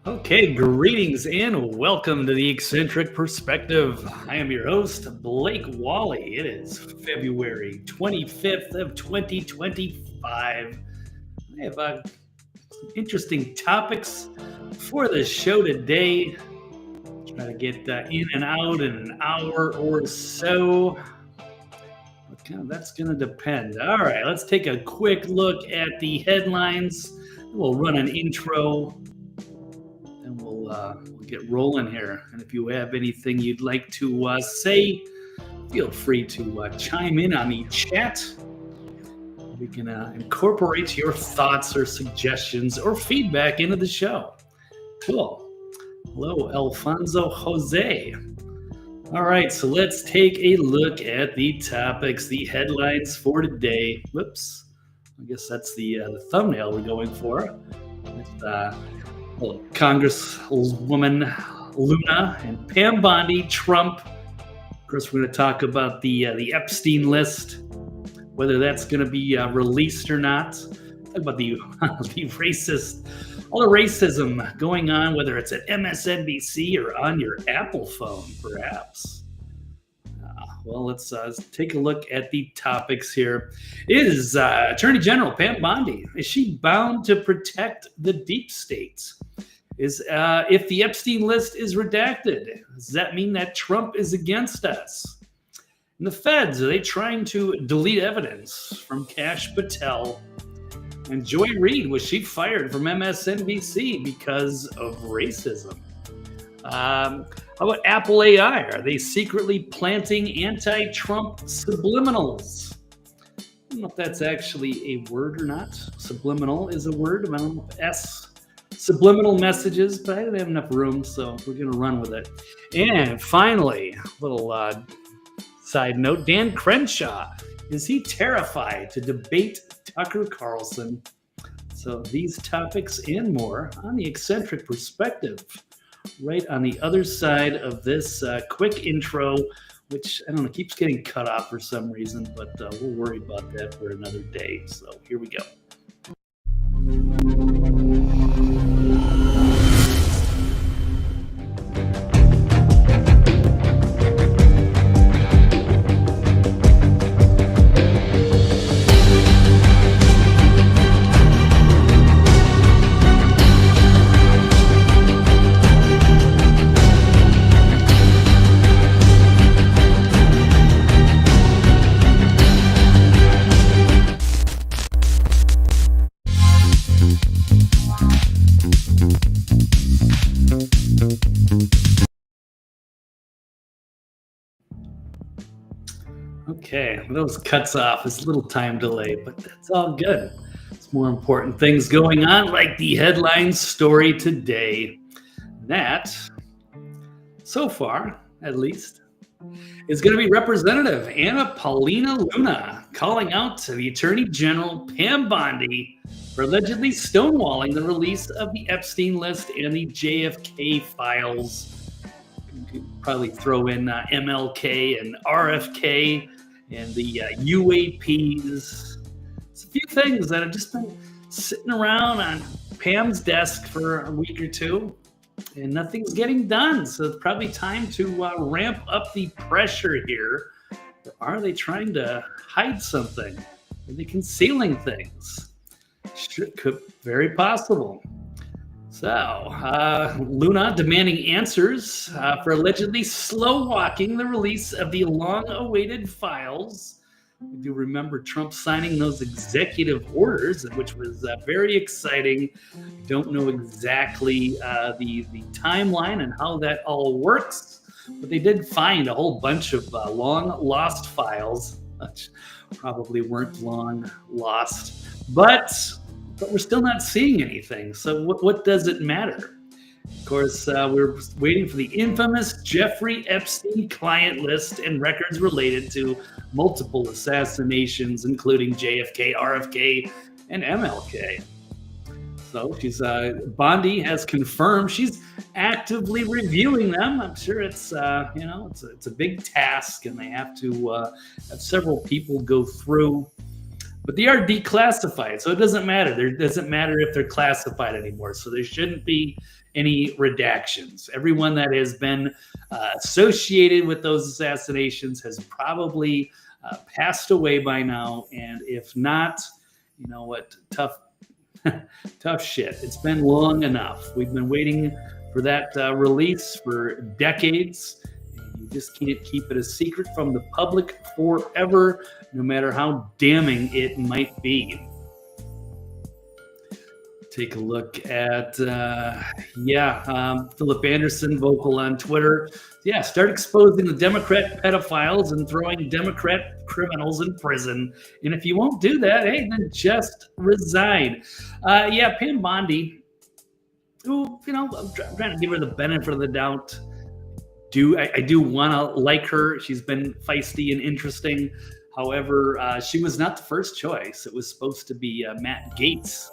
Okay, greetings and welcome to the Eccentric Perspective. I am your host, Blake Wally. It is February 25th of 2025. I have some interesting topics for the show today. Try to get in and out in an hour or so. That's going to depend. All right, let's take a quick look at the headlines. We'll run an intro. We'll get rolling here. And if you have anything you'd like to say, feel free to chime in on the chat. We can incorporate your thoughts or suggestions or feedback into the show. Cool. Hello, Alfonso Jose. All right, so let's take a look at the topics, the headlines for today. Whoops. I guess that's the thumbnail we're going for. Congresswoman Luna and Pam Bondi, Trump. Of course, we're going to talk about the Epstein list, whether that's going to be released or not. Talk about the racist, all the racism going on, whether it's at MSNBC or on your Apple phone, perhaps. Well, let's take a look at the topics here. Is Attorney General Pam Bondi, is she bound to protect the deep state? If the Epstein list is redacted, does that mean that Trump is against us? And the feds, are they trying to delete evidence from Kash Patel? And Joy Reid, was she fired from MSNBC because of racism? How about Apple AI? Are they secretly planting anti-Trump subliminals? I don't know if that's actually a word or not. Subliminal is a word. I don't know if subliminal messages, but I didn't have enough room, so we're going to run with it. And finally, a little side note, Dan Crenshaw, is he terrified to debate Tucker Carlson? So these topics and more on the Eccentric Perspective, right on the other side of this quick intro, which, I don't know, keeps getting cut off for some reason, but we'll worry about that for another day. So here we go. Okay, those cuts off. It's a little time delay, but that's all good. It's more important things going on, like the headline story today. That, so far, at least, is going to be Representative Anna Paulina Luna calling out to the Attorney General Pam Bondi for allegedly stonewalling the release of the Epstein list and the JFK files. You could probably throw in MLK and RFK and the UAPs. It's a few things that have just been sitting around on Pam's desk for a week or two, and nothing's getting done. So it's probably time to ramp up the pressure here. Or are they trying to hide something? Are they concealing things? Could very possible. So, Luna demanding answers for allegedly slow-walking the release of the long-awaited files. We do remember Trump signing those executive orders, which was very exciting. Don't know exactly the timeline and how that all works, but they did find a whole bunch of long-lost files, which probably weren't long lost, but we're still not seeing anything. So what does it matter? Of course, we're waiting for the infamous Jeffrey Epstein client list and records related to multiple assassinations, including JFK, RFK, and MLK. So Bondi has confirmed she's actively reviewing them. I'm sure it's a big task, and they have to have several people go through. But they are declassified, so it doesn't matter. It doesn't matter if they're classified anymore. So there shouldn't be any redactions. Everyone that has been associated with those assassinations has probably passed away by now. And if not, you know what? Tough shit. It's been long enough. We've been waiting for that release for decades. You just can't keep it a secret from the public forever, no matter how damning it might be. Take a look at, Philip Anderson, vocal on Twitter. Yeah, start exposing the Democrat pedophiles and throwing Democrat criminals in prison. And if you won't do that, hey, then just resign. Pam Bondi, who, I'm trying to give her the benefit of the doubt. I do want to like her. She's been feisty and interesting. However, she was not the first choice. It was supposed to be Matt Gaetz,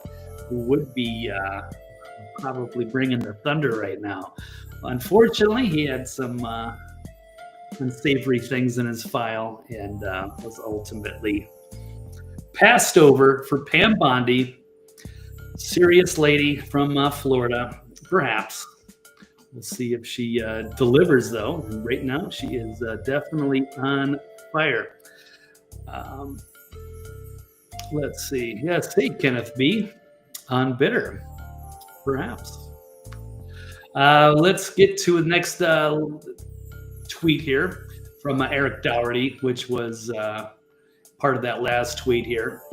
who would be probably bringing the thunder right now. Unfortunately, he had some unsavory things in his file and was ultimately passed over for Pam Bondi, serious lady from Florida, perhaps. We'll see if she delivers, though. And right now, she is definitely on fire. Let's see. Yes, hey, Kenneth B. On bitter, perhaps. Let's get to the next tweet here from Eric Dougherty, which was part of that last tweet here.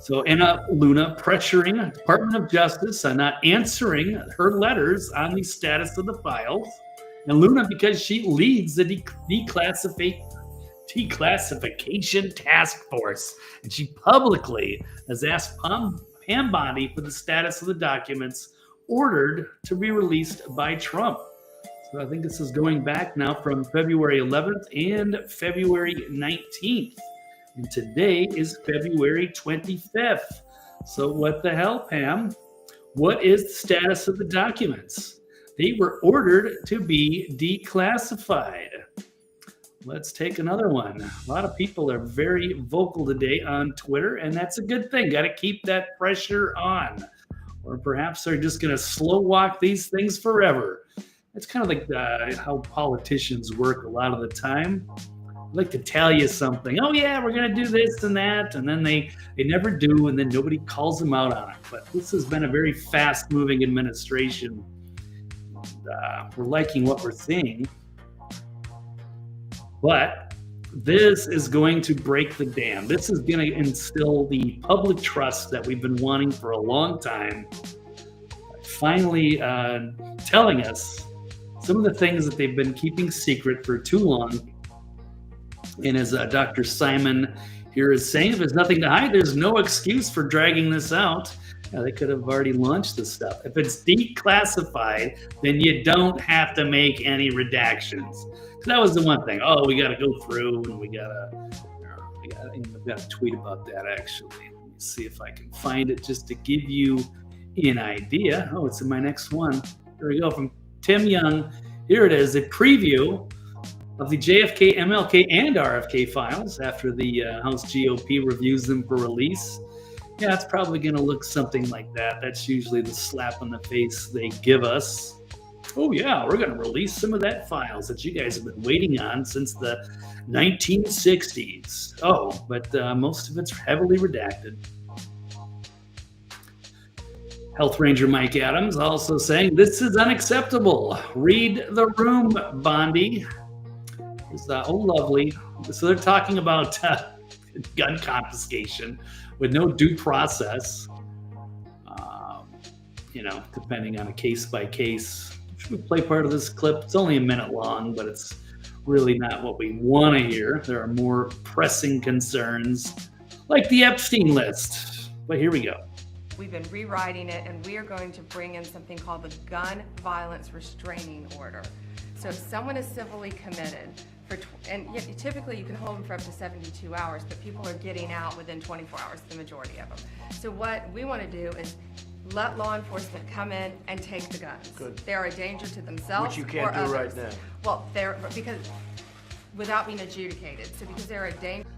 So Anna Luna pressuring Department of Justice on not answering her letters on the status of the files. And Luna, because she leads the declassification task force, and she publicly has asked Pam Bondi for the status of the documents ordered to be released by Trump. So I think this is going back now from February 11th and February 19th. And today is February 25th. So what the hell, Pam? What is the status of the documents? They were ordered to be declassified. Let's take another one. A lot of people are very vocal today on Twitter, and that's a good thing. Got to keep that pressure on. Or perhaps they're just going to slow walk these things forever. It's kind of like how politicians work a lot of the time. I'd like to tell you something. Oh, yeah, we're going to do this and that. And then they never do, and then nobody calls them out on it. But this has been a very fast-moving administration. And, we're liking what we're seeing. But this is going to break the dam. This is going to instill the public trust that we've been wanting for a long time. Finally telling us some of the things that they've been keeping secret for too long. And as Dr. Simon here is saying, if there's nothing to hide, there's no excuse for dragging this out. They could have already launched this stuff. If it's declassified, then you don't have to make any redactions. So that was the one thing. Oh, we got to go through, and we got to tweet about that, actually. Let me see if I can find it just to give you an idea. Oh, it's in my next one. Here we go, from Tim Young. Here it is, a preview of the JFK, MLK, and RFK files after the House GOP reviews them for release. Yeah, it's probably going to look something like that. That's usually the slap in the face they give us. Oh, yeah, we're going to release some of that files that you guys have been waiting on since the 1960s. Oh, but most of it's heavily redacted. Health Ranger Mike Adams also saying, this is unacceptable. Read the room, Bondi. Oh, lovely. So they're talking about gun confiscation with no due process, depending on a case by case. Should we play part of this clip? It's only a minute long, but it's really not what we want to hear. There are more pressing concerns, like the Epstein list. But here we go. We've been rewriting it, and we are going to bring in something called the Gun Violence Restraining Order. So if someone is civilly committed, typically you can hold them for up to 72 hours, but people are getting out within 24 hours, the majority of them. So what we want to do is let law enforcement come in and take the guns. Good. They're a danger to themselves. Which you can't do others. right now. Well, because without being adjudicated. So because they're a danger.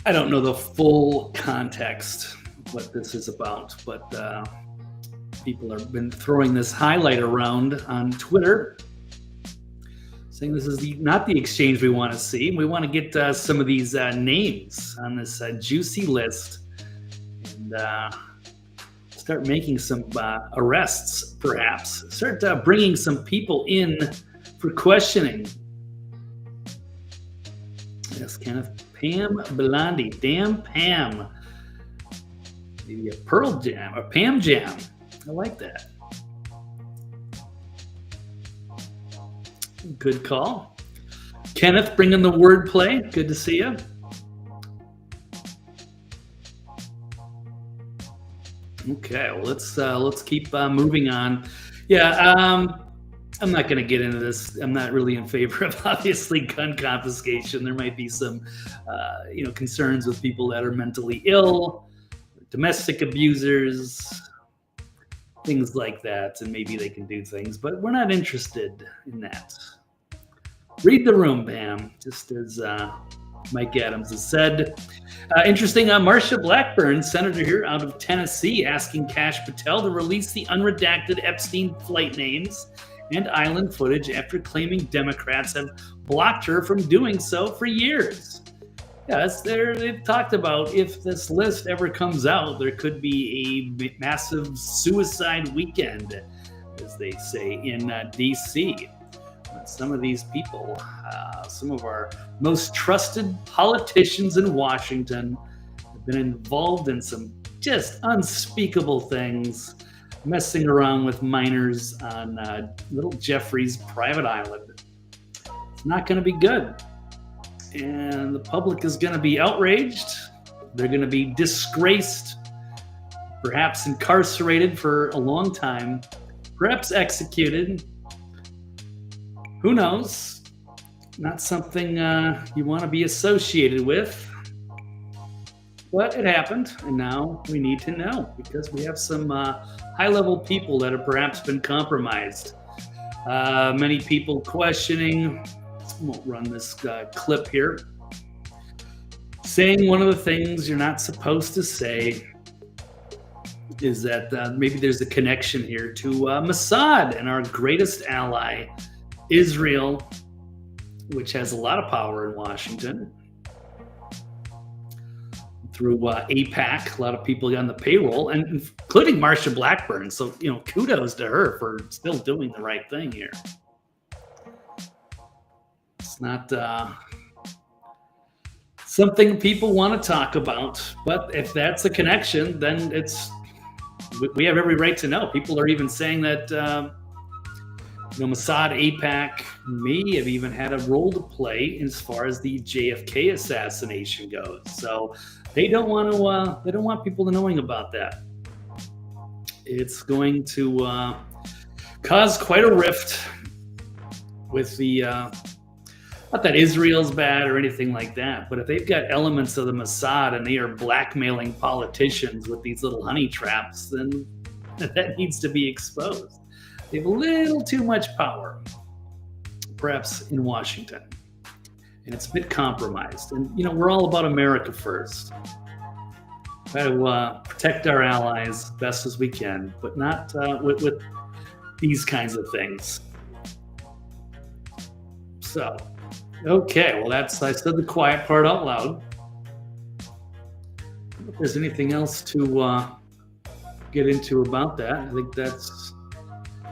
I don't know the full context of what this is about, but People have been throwing this highlight around on Twitter, saying this is not the exchange we want to see. We want to get some of these names on this juicy list and start making some arrests, perhaps. Start bringing some people in for questioning. Yes, Kenneth. Pam Bondi. Damn Pam. Maybe a Pearl Jam or Pam Jam. I like that. Good call. Kenneth bringing the wordplay. Good to see you. Okay, well let's keep moving on. Yeah, I'm not going to get into this. I'm not really in favor of obviously gun confiscation. There might be some concerns with people that are mentally ill, domestic abusers, things like that, and maybe they can do things, but we're not interested in that. Read the room, Pam, just as Mike Adams has said. Interesting, Marsha Blackburn, senator here out of Tennessee, asking Kash Patel to release the unredacted Epstein flight names and island footage after claiming Democrats have blocked her from doing so for years. Yes, they've talked about if this list ever comes out, there could be a massive suicide weekend, as they say, in D.C. Some of these people, some of our most trusted politicians in Washington, have been involved in some just unspeakable things, messing around with minors on little Jeffrey's private island. It's not going to be good. And the public is going to be outraged. They're going to be disgraced, perhaps incarcerated for a long time, perhaps executed. Who knows? Not something you want to be associated with. But it happened, and now we need to know because we have some high-level people that have perhaps been compromised. Many people questioning. I won't run this clip here. Saying one of the things you're not supposed to say is that maybe there's a connection here to Mossad and our greatest ally, Israel, which has a lot of power in Washington. Through AIPAC, a lot of people on the payroll, and including Marsha Blackburn. So, kudos to her for still doing the right thing here. It's not something people want to talk about, but if that's a connection, then we have every right to know. People are even saying that Mossad, AIPAC may have even had a role to play as far as the JFK assassination goes. So they don't want people knowing about that. It's going to cause quite a rift with the. Not that Israel's bad or anything like that, but if they've got elements of the Mossad and they are blackmailing politicians with these little honey traps, then that needs to be exposed. They have a little too much power, perhaps in Washington, and it's a bit compromised. And, we're all about America first. Try to protect our allies as best as we can, but not with these kinds of things. So. Okay, well, I said the quiet part out loud. I don't know if there's anything else to get into about that. I think that's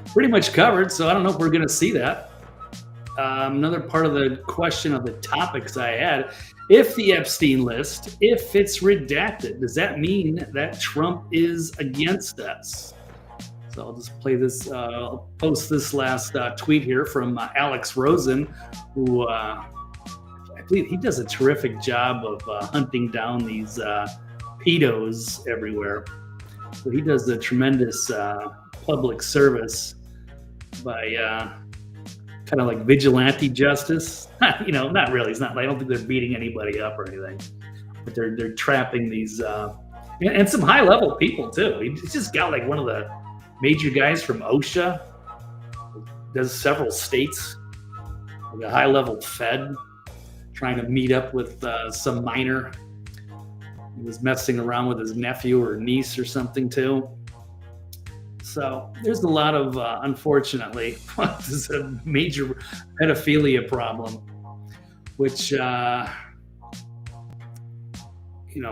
pretty much covered, so I don't know if we're going to see that. Another part of the question of the topics I had, if the Epstein list, if it's redacted, does that mean that Trump is against us? So I'll just play this, I'll post this last tweet here from Alex Rosen, who I believe he does a terrific job of hunting down these pedos everywhere. So he does a tremendous public service by kind of like vigilante justice. Not really. It's not. I don't think they're beating anybody up or anything, but they're trapping these and some high level people too. He's just got like one of the major guys from OSHA, does several states, like a high-level Fed, trying to meet up with some minor. He was messing around with his nephew or niece or something too. So there's a lot of, unfortunately, this is a major pedophilia problem, which,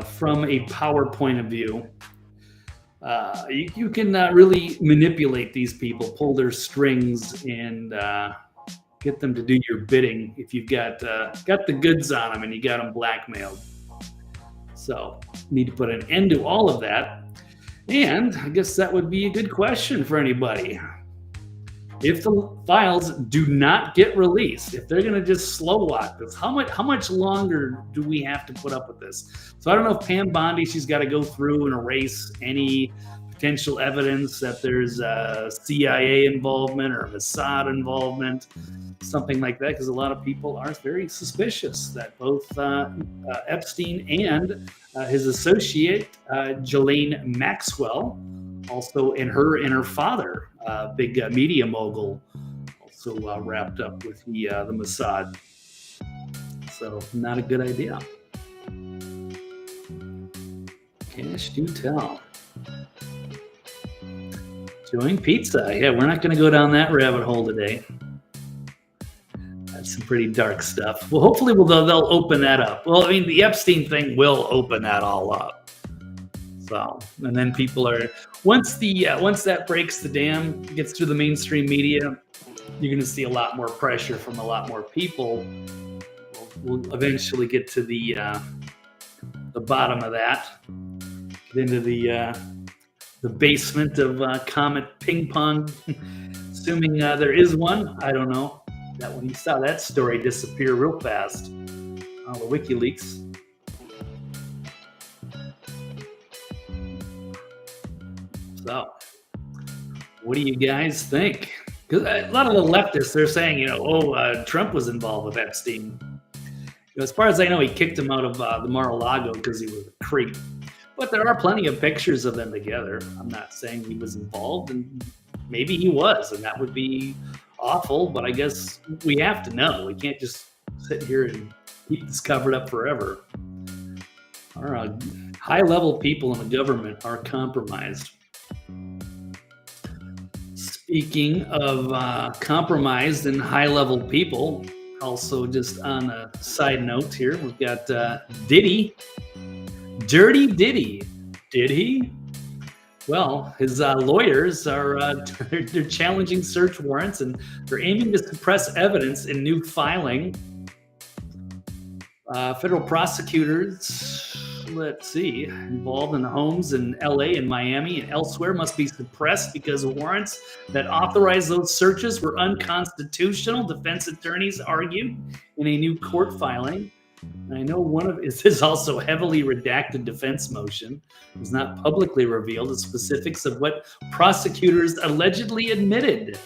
from a power point of view, you can really manipulate these people, pull their strings, and get them to do your bidding if you've got the goods on them and you got them blackmailed. So need to put an end to all of that. And I guess that would be a good question for anybody. If the files do not get released, if they're going to just slow walk this, how much longer do we have to put up with this? So I don't know if Pam Bondi, she's got to go through and erase any potential evidence that there's CIA involvement or Mossad involvement, something like that, because a lot of people are very suspicious that both Epstein and his associate, Ghislaine Maxwell, also and her father, big media mogul, also wrapped up with the Mossad. So not a good idea. Cash do tell. Doing pizza. Yeah, we're not going to go down that rabbit hole today. That's some pretty dark stuff. Well, hopefully they'll open that up. Well, I mean, the Epstein thing will open that all up. So, and then people are once that breaks the dam, gets through the mainstream media, you're going to see a lot more pressure from a lot more people. We'll eventually get to the bottom of that. Get into the basement of Comet Ping Pong, assuming there is one. I don't know. That when you saw that story disappear real fast, all the WikiLeaks. So, what do you guys think? Because a lot of the leftists, they're saying, Trump was involved with Epstein. As far as I know, he kicked him out of the Mar-a-Lago because he was a creep. But there are plenty of pictures of them together. I'm not saying he was involved, and maybe he was, and that would be awful, but I guess we have to know. We can't just sit here and keep this covered up forever. Our high-level people in the government are compromised. Speaking of compromised and high-level people, also just on a side note here, we've got Diddy. Dirty Diddy. Did he? Well, his lawyers are they're challenging search warrants, and they're aiming to suppress evidence in new filing. Federal prosecutors, involved in the homes in LA and Miami and elsewhere must be suppressed because warrants that authorize those searches were unconstitutional, defense attorneys argued in a new court filing. And I know this is also heavily redacted defense motion. It was not publicly revealed the specifics of what prosecutors allegedly admitted,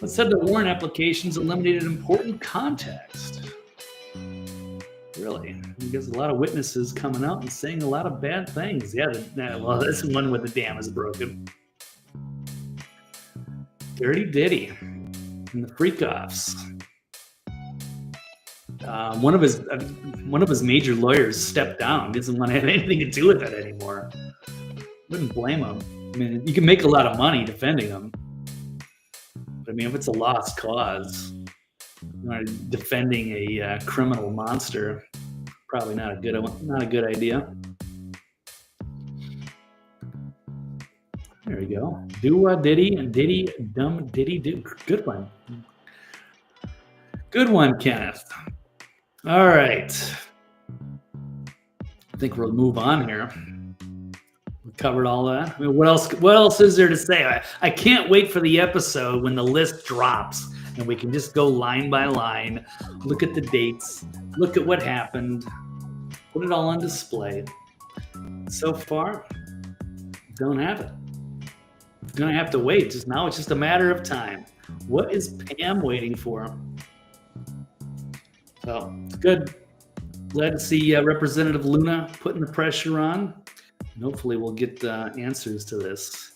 but said the warrant applications eliminated important context. Really? Because a lot of witnesses coming out and saying a lot of bad things. Yeah, that's the one where the dam is broken. Dirty Diddy and the freak-offs. One of his major lawyers stepped down. Doesn't want to have anything to do with that anymore. Wouldn't blame him. I mean, you can make a lot of money defending him, but I mean, if it's a lost cause, defending a criminal monster, probably not a good idea. There we go. Do Diddy and Diddy dumb Diddy do. Good one. Good one, Kenneth. All right. I think we'll move on here. We covered all that. I mean, what else is there to say? I can't wait for the episode when the list drops and we can just go line by line, look at the dates, look at what happened, put it all on display. So far, don't have it. Gonna have to wait. Now it's just a matter of time. What is Pam waiting for? So good. Glad to see Representative Luna putting the pressure on. And hopefully we'll get answers to this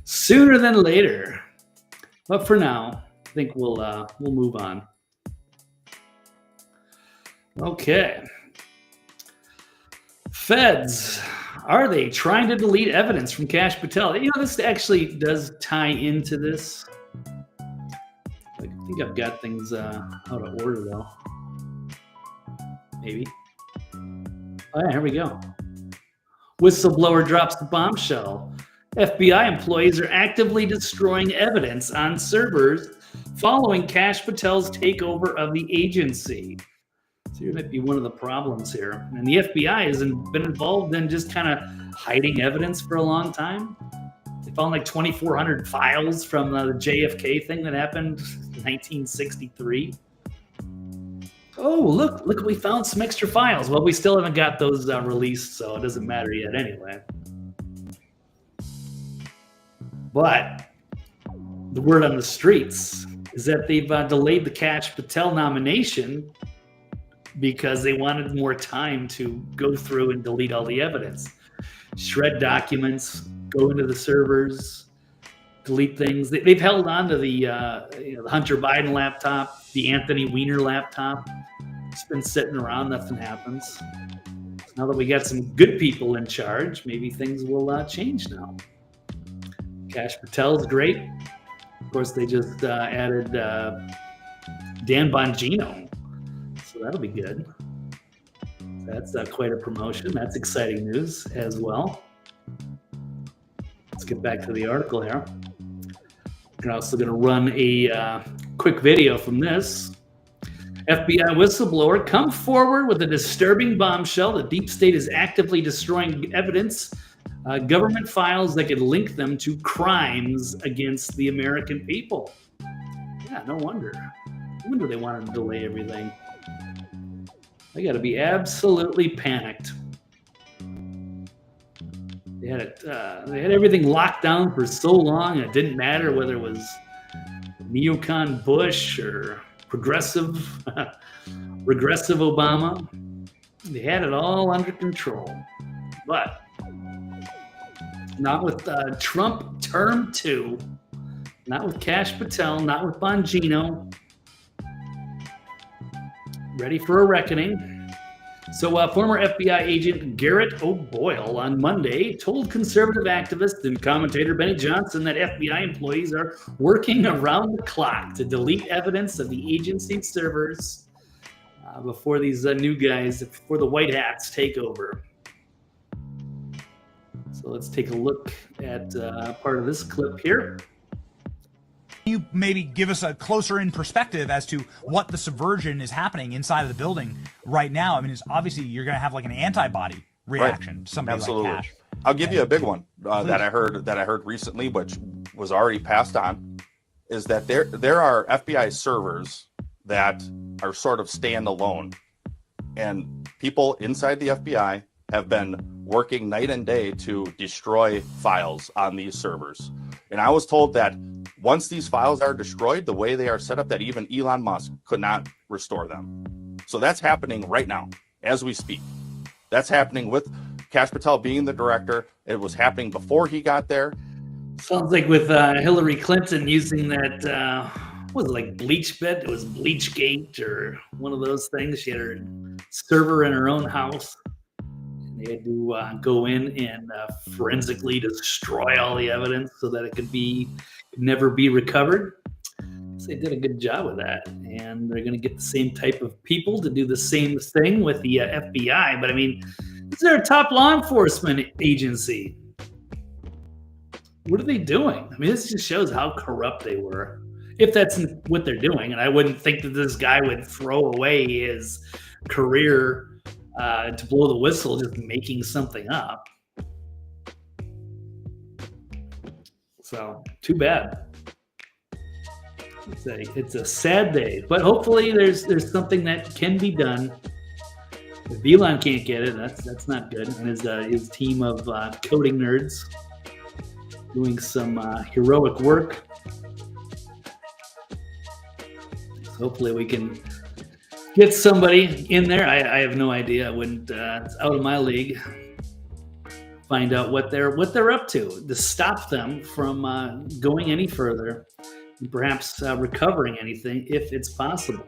sooner than later. But for now, I think we'll move on. Okay. Feds Are they trying to delete evidence from Kash Patel? You know, this actually does tie into this. I think I've got things out of order, though. Maybe. Oh, yeah, here we go. Whistleblower drops the bombshell. FBI employees are actively destroying evidence on servers following Kash Patel's takeover of the agency. So here might be one of the problems here. And the FBI has been involved in just kind of hiding evidence for a long time. They found like 2,400 files from the JFK thing that happened in 1963. Oh, look, we found some extra files. Well, we still haven't got those released, so it doesn't matter yet anyway. But the word on the streets is that they've delayed the Kash Patel nomination because they wanted more time to go through and delete all the evidence. Shred documents, go into the servers, delete things. They've held on to the Hunter Biden laptop, the Anthony Weiner laptop. It's been sitting around, nothing happens. Now that we got some good people in charge, maybe things will change now. Kash Patel's great. Of course, they just added Dan Bongino. So that'll be good. That's quite a promotion. That's exciting news as well. Let's get back to the article here. We're also going to run a quick video from this. FBI whistleblower come forward with a disturbing bombshell. The deep state is actively destroying evidence, government files that could link them to crimes against the American people. Yeah, no wonder. No wonder they wanted to delay everything. They got to be absolutely panicked. They had everything locked down for so long, it didn't matter whether it was neocon Bush or regressive Obama. They had it all under control. But not with Trump term 2, not with Kash Patel, not with Bongino. Ready for a reckoning. So former FBI agent Garrett O'Boyle on Monday told conservative activist and commentator Benny Johnson that FBI employees are working around the clock to delete evidence of the agency's servers before these new guys, before the white hats take over. So let's take a look at part of this clip here. You maybe give us a closer in perspective as to what the subversion is happening inside of the building right now. I mean, it's obviously you're going to have like an antibody reaction to somebody Absolutely. like Kash. I'll give you a big one that I heard recently, which was already passed on, is that there are FBI servers that are sort of standalone, and people inside the FBI have been working night and day to destroy files on these servers. And I was told that once these files are destroyed, the way they are set up, that even Elon Musk could not restore them. So that's happening right now as we speak. That's happening with Kash Patel being the director. It was happening before he got there. Sounds like with Hillary Clinton using that, what was it, like BleachBit? It was BleachGate or one of those things. She had her server in her own house. They had to go in and forensically destroy all the evidence so that it could never be recovered. So they did a good job with that, and they're going to get the same type of people to do the same thing with the FBI. But I mean, this is our top law enforcement agency. What are they doing? I mean, this just shows how corrupt they were, if that's what they're doing. And I wouldn't think that this guy would throw away his career to blow the whistle, just making something up. So too bad. It's a sad day, but hopefully there's something that can be done. If Elon can't get it, that's not good. And his team of coding nerds doing some heroic work. So hopefully we can get somebody in there. I have no idea. I wouldn't. It's out of my league. Find out what they're up to stop them from going any further, and perhaps recovering anything if it's possible.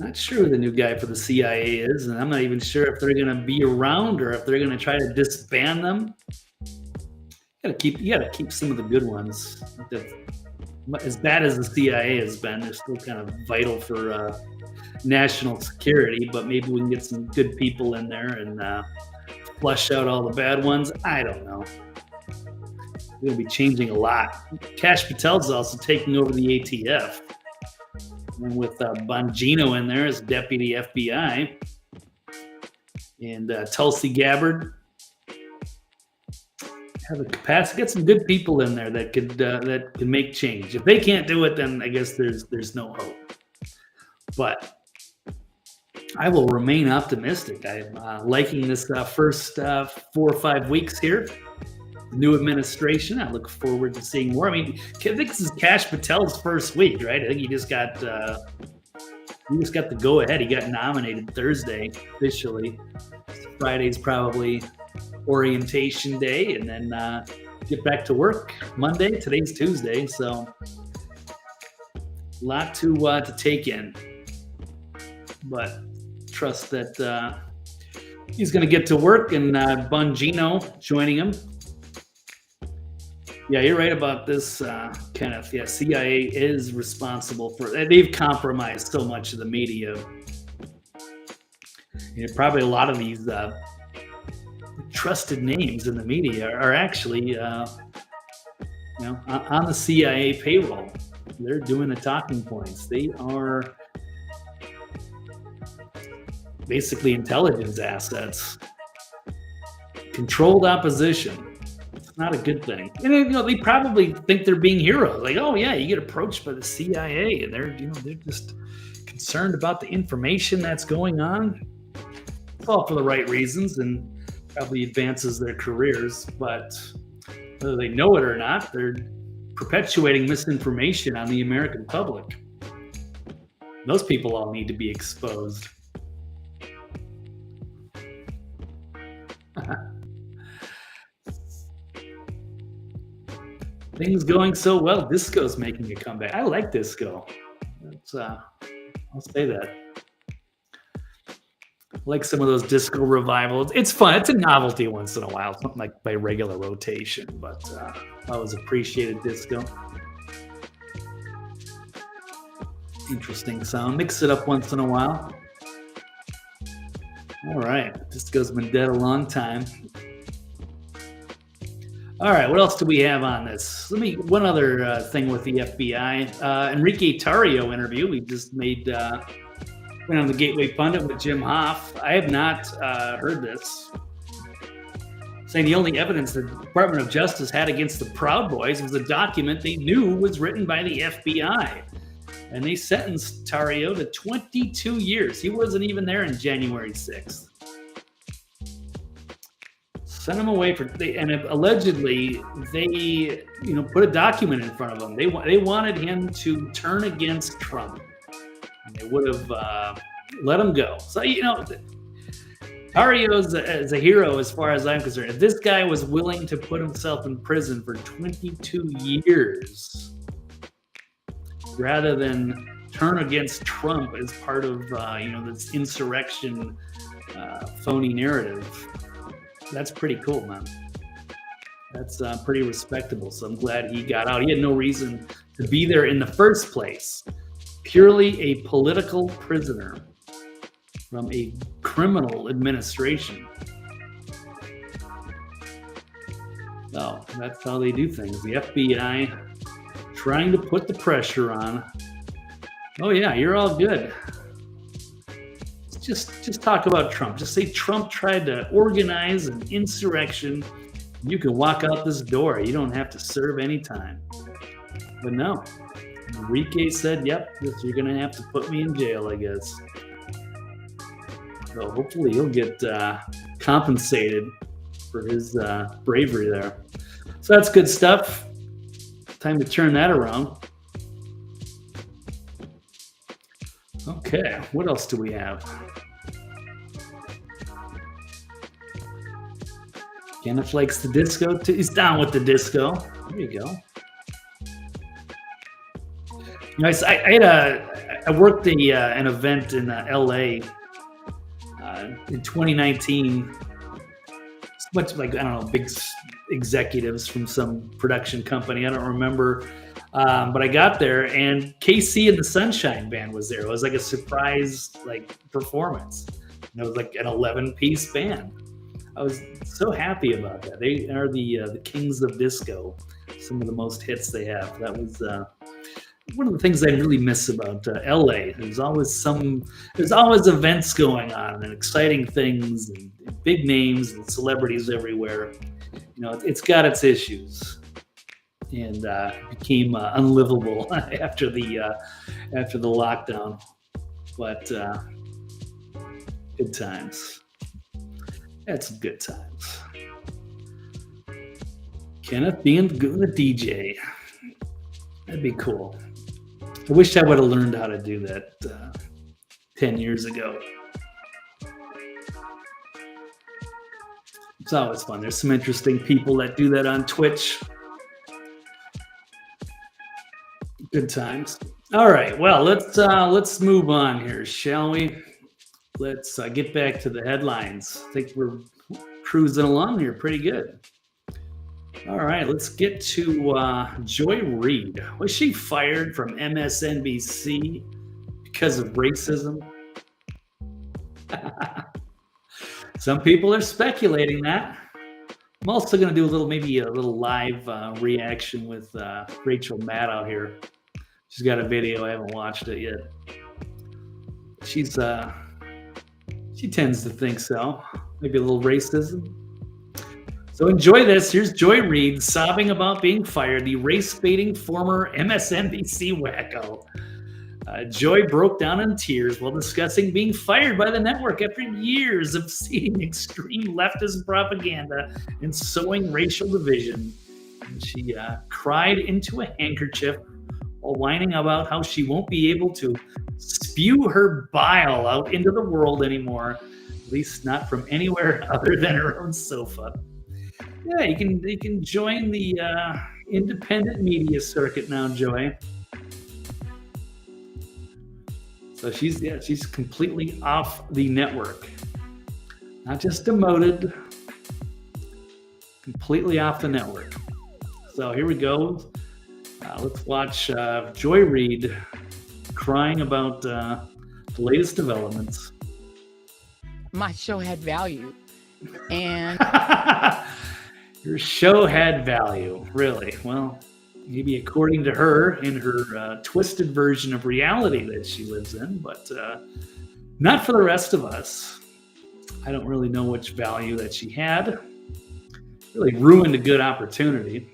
Not sure who the new guy for the CIA is, and I'm not even sure if they're going to be around or if they're going to try to disband them. You gotta keep some of the good ones. As bad as the CIA has been, they're still kind of vital for national security. But maybe we can get some good people in there and flush out all the bad ones. I don't know. We're gonna be changing a lot. Kash Patel's also taking over the ATF. And with Bongino in there as deputy FBI, and Tulsi Gabbard have the capacity. Get some good people in there that can make change. If they can't do it, then I guess there's no hope. But I will remain optimistic. I'm liking this first 4 or 5 weeks here. New administration. I look forward to seeing more. I mean, I think this is Kash Patel's first week, right? I think he just got the go ahead. He got nominated Thursday officially. Friday's probably orientation day, and then get back to work Monday. Today's Tuesday, so a lot to take in. But trust that he's going to get to work, and Bongino joining him. Yeah, you're right about this, Kenneth. Yeah, CIA is responsible for. They've compromised so much of the media. Probably a lot of these trusted names in the media are actually, on the CIA payroll. They're doing the talking points. They are basically intelligence assets. Controlled opposition. Not a good thing. And they probably think they're being heroes. Like, oh yeah, you get approached by the CIA and they're just concerned about the information that's going on. It's all for the right reasons and probably advances their careers, but whether they know it or not, they're perpetuating misinformation on the American public. Those people all need to be exposed. Things going so well. Disco's making a comeback. I like disco. I'll say that. I like some of those disco revivals. It's fun. It's a novelty once in a while, something like by regular rotation. But I always appreciated disco. Interesting sound. Mix it up once in a while. All right. Disco's been dead a long time. All right, what else do we have on this? One other thing with the FBI. Enrique Tarrio interview. We just went on the Gateway Pundit with Jim Hoff. I have not heard this. Saying the only evidence the Department of Justice had against the Proud Boys was a document they knew was written by the FBI. And they sentenced Tarrio to 22 years. He wasn't even there on January 6th. Sent him away and allegedly they, put a document in front of him. They wanted him to turn against Trump, and they would have let him go. So Tarrio is a hero as far as I'm concerned. If this guy was willing to put himself in prison for 22 years rather than turn against Trump as part of this insurrection phony narrative. That's pretty cool, man. That's pretty respectable. So I'm glad he got out. He had no reason to be there in the first place. Purely a political prisoner from a criminal administration. So that's how they do things. The FBI trying to put the pressure on. Oh yeah, you're all good. Just talk about Trump. Just say Trump tried to organize an insurrection. You can walk out this door. You don't have to serve any time. But no. Enrique said, yep, you're going to have to put me in jail, I guess. So hopefully he'll get compensated for his bravery there. So that's good stuff. Time to turn that around. Okay, what else do we have? Kenneth likes the disco too. He's down with the disco. There you go. I I worked an event in LA in 2019. It's much like, I don't know, big executives from some production company. I don't remember. But I got there and KC and the Sunshine Band was there. It was like a surprise performance. And it was like an 11-piece band. I was so happy about that. They are the kings of disco. Some of the most hits they have. That was one of the things I really miss about LA. There's always events going on and exciting things and big names and celebrities everywhere. You know, it's got its issues, and became unlivable after the lockdown. But good times. Had some good times. Kenneth being a DJ. That'd be cool. I wish I would have learned how to do that 10 years ago. It's always fun. There's some interesting people that do that on Twitch. Good times. All right. Well, let's move on here, shall we? Let's get back to the headlines. I think we're cruising along here pretty good. All right, let's get to Joy Reid. Was she fired from MSNBC because of racism? Some people are speculating that. I'm also going to do a little live reaction with Rachel Maddow here. She's got a video. I haven't watched it yet. She tends to think so. Maybe a little racism. So enjoy this. Here's Joy Reid sobbing about being fired, the race-baiting former MSNBC wacko. Joy broke down in tears while discussing being fired by the network after years of seeing extreme leftist propaganda and sowing racial division. And she cried into a handkerchief while whining about how she won't be able to spew her bile out into the world anymore, at least not from anywhere other than her own sofa. Yeah, you can join the independent media circuit now, Joy. So she's completely off the network. Not just demoted, completely off the network. So here we go. Let's watch Joy Reid crying about the latest developments. My show had value, and your show had value, really. Well, maybe according to her in her twisted version of reality that she lives in, but not for the rest of us. I don't really know which value that she had. Really ruined a good opportunity.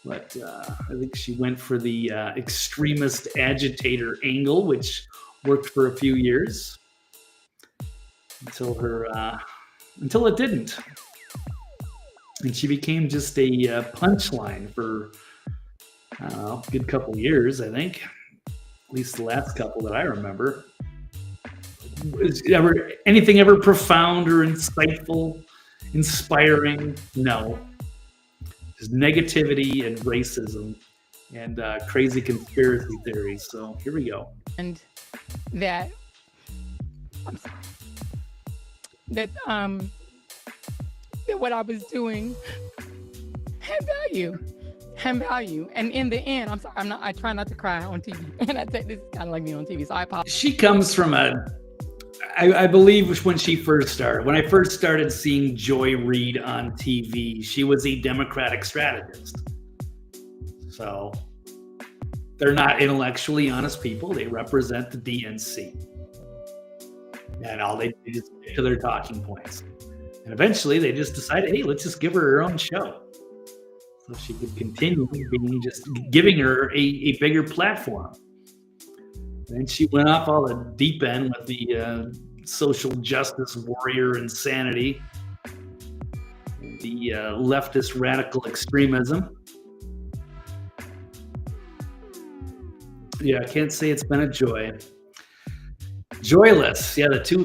But I think she went for the extremist agitator angle, which worked for a few years until it didn't. And she became just a punchline for, I don't know, a good couple years, I think. At least the last couple that I remember. Was anything ever profound or insightful, inspiring? No. Just negativity and racism and crazy conspiracy theories. So here we go. And that what I was doing had value. And in the end, I'm sorry, I try not to cry on TV. And I think this is kind of like me on TV, so I apologize. She comes from I believe when I first started seeing Joy Reid on TV, she was a Democratic strategist. So they're not intellectually honest people. They represent the DNC. And all they do is stick to their talking points. And eventually they just decided, hey, let's just give her own show. So she could continue giving her a bigger platform. And she went off all the deep end with the social justice warrior insanity, the leftist radical extremism. Yeah, I can't say it's been a joy. Joyless. Yeah, the two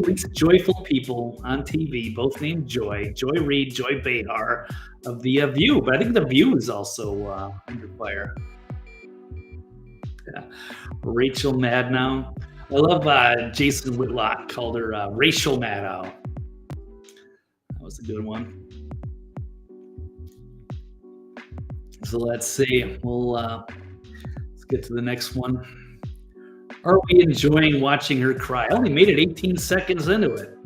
least joyful people on TV, both named Joy. Joy Reid, Joy Behar of The View. But I think The View is also under fire. Rachel Maddow. I love Jason Whitlock called her Racial Maddow. That was a good one. So let's see. Let's get to the next one. Are we enjoying watching her cry? I only made it 18 seconds into it.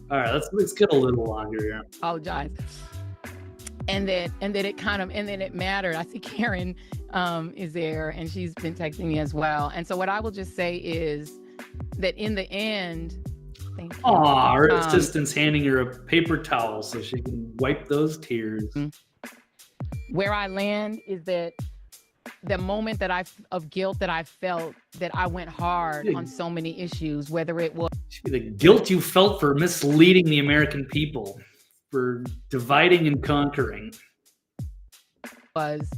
All right, let's get a little longer here. Apologize. And then it mattered. I see Karen is there, and she's been texting me as well. And so what I will just say is that in the end, thank you. Aw, her assistant's handing her a paper towel so she can wipe those tears. Where I land is that the moment of guilt that I felt, that I went hard on so many issues, whether it was the guilt you felt for misleading the American people, for dividing and conquering, was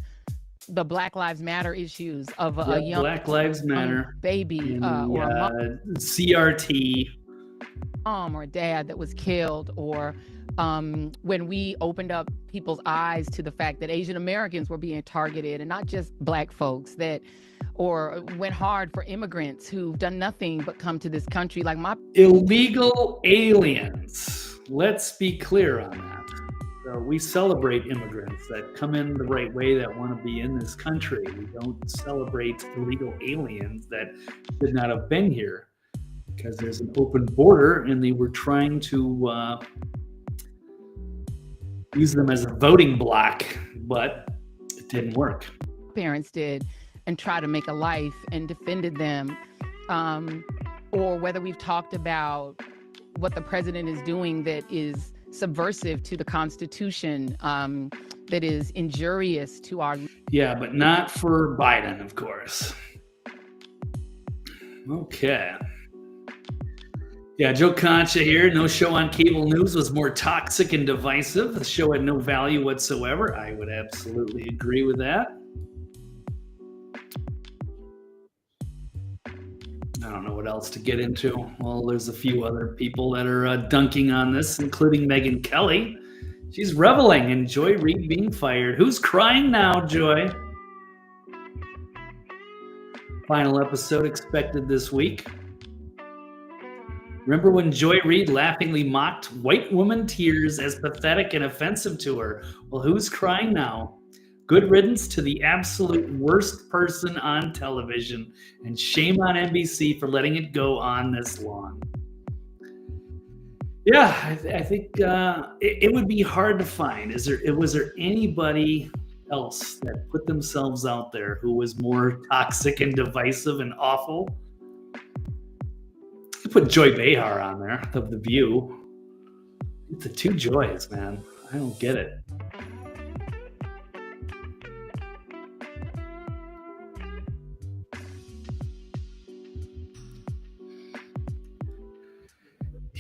the Black Lives Matter issues of a young Black Lives Matter baby and, or a CRT mom or dad that was killed, or when we opened up people's eyes to the fact that Asian Americans were being targeted, and not just Black folks, or went hard for immigrants who've done nothing but come to this country, like my illegal aliens. Let's be clear on that. So we celebrate immigrants that come in the right way, that want to be in this country. We don't celebrate illegal aliens that should not have been here, because there's an open border and they were trying to use them as a voting bloc, but it didn't work. parents did and try to make a life and defended them, or whether we've talked about what the president is doing that is subversive to the Constitution, that is injurious to our... Yeah, but not for Biden, of course. Okay. Yeah, Joe Concha here. No show on cable news was more toxic and divisive. The show had no value whatsoever. I would absolutely agree with that. I don't know what else to get into. Well, there's a few other people that are dunking on this, including Megyn Kelly. She's reveling in Joy Reid being fired. Who's crying now, Joy? Final episode expected this week. Remember when Joy Reid laughingly mocked white woman tears as pathetic and offensive to her? Well, who's crying now? Good riddance to the absolute worst person on television, and shame on NBC for letting it go on this long. Yeah, I think it would be hard to find. Was there anybody else that put themselves out there who was more toxic and divisive and awful? I put Joy Behar on there, of The View. The two Joys, man. I don't get it.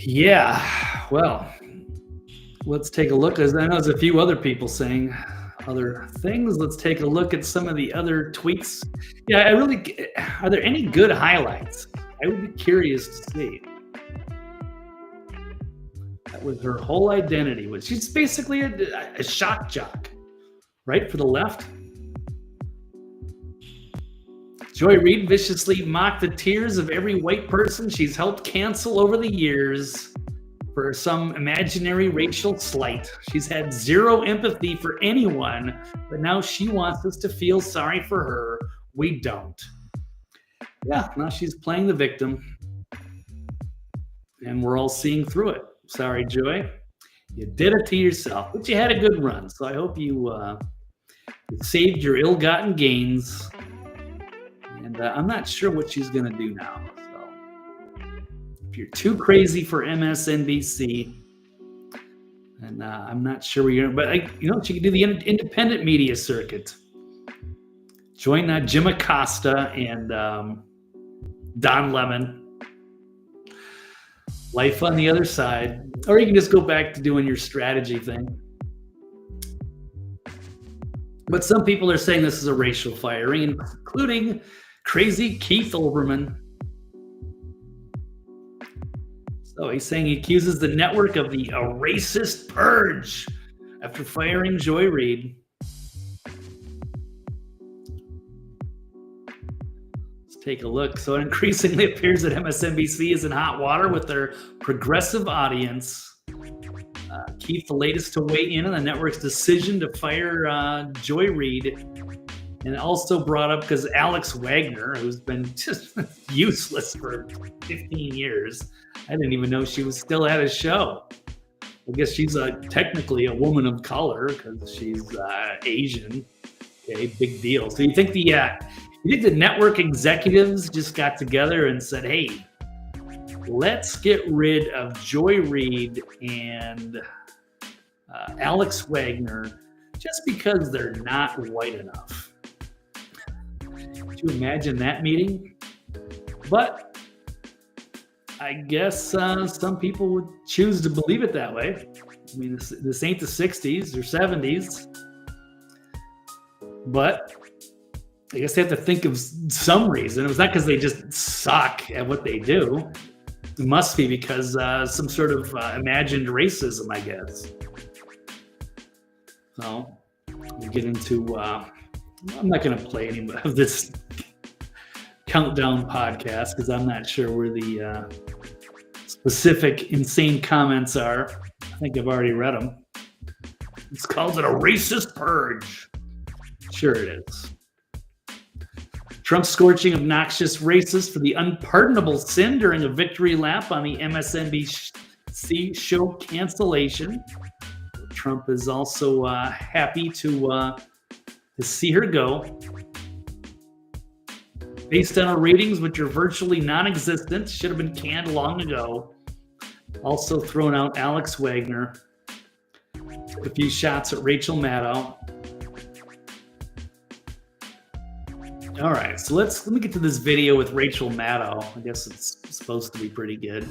Yeah, well, let's take a look. I know there's a few other people saying other things. Let's take a look at some of the other tweets. Yeah, are there any good highlights? I would be curious to see. That was her whole identity. She's basically a shock jock, right, for the left. Joy Reid viciously mocked the tears of every white person she's helped cancel over the years for some imaginary racial slight. She's had zero empathy for anyone, but now she wants us to feel sorry for her. We don't. Yeah, now she's playing the victim, and we're all seeing through it. Sorry, Joy. You did it to yourself, but you had a good run, so I hope you saved your ill-gotten gains. And I'm not sure what she's going to do now. So if you're too crazy for MSNBC, and I'm not sure where you're going to, but she can do the independent media circuit. Join Jim Acosta and Don Lemon. Life on the other side. Or you can just go back to doing your strategy thing. But some people are saying this is a racial firing, including crazy Keith Olbermann. So he's saying he accuses the network of a racist purge after firing Joy Reid. take a look. So it increasingly appears that MSNBC is in hot water with their progressive audience. Keith, the latest to weigh in on the network's decision to fire Joy Reid. And also brought up because Alex Wagner, who's been just useless for 15 years, I didn't even know she was still at his show. I guess she's technically a woman of color because she's Asian. Okay, big deal. So you think the network executives just got together and said, "Hey, let's get rid of Joy Reid and Alex Wagner just because they're not white enough." Could you imagine that meeting? But I guess some people would choose to believe it that way. I mean, this ain't the 60s or 70s. But I guess they have to think of some reason. It was not because they just suck at what they do. It must be because some sort of imagined racism, I guess. So we get into... I'm not going to play any of this countdown podcast because I'm not sure where the specific insane comments are. I think I've already read them. It's called it a racist purge. Sure it is. Trump's scorching obnoxious racist for the unpardonable sin during a victory lap on the MSNBC show cancellation. Trump is also happy to see her go. Based on her ratings, which are virtually non-existent, should have been canned long ago. Also thrown out Alex Wagner. Took a few shots at Rachel Maddow. All right, so let me get to this video with Rachel Maddow. I guess it's supposed to be pretty good.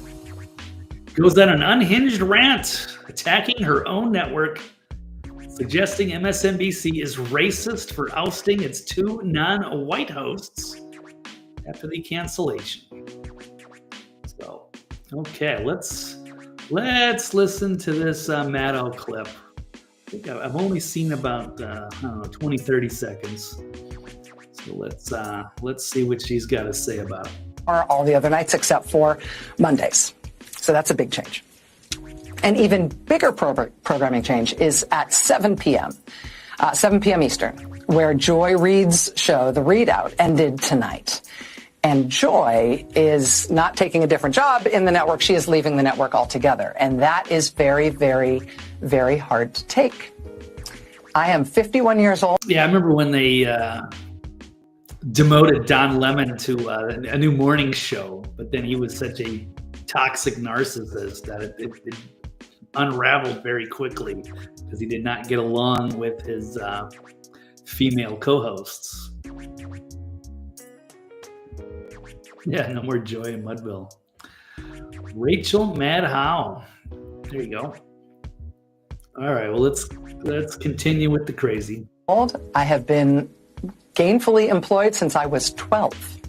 Goes on an unhinged rant attacking her own network, suggesting MSNBC is racist for ousting its two non-white hosts after the cancellation. So, okay, let's listen to this Maddow clip. I think I've only seen about 20, 30 seconds. So let's see what she's got to say about it. Are all the other nights except for Mondays. So that's a big change. An even bigger programming change is at 7 p.m. 7 p.m. Eastern, where Joy Reid's show, The Readout, ended tonight. And Joy is not taking a different job in the network. She is leaving the network altogether. And that is very, very, very hard to take. I am 51 years old. Yeah, I remember when they demoted Don Lemon to a new morning show, but then he was such a toxic narcissist that it unraveled very quickly because he did not get along with his female co-hosts. Yeah, no more Joy in Mudville. Rachel Maddow. There you go. All right, well, let's continue with the crazy. I have been gainfully employed since I was 12.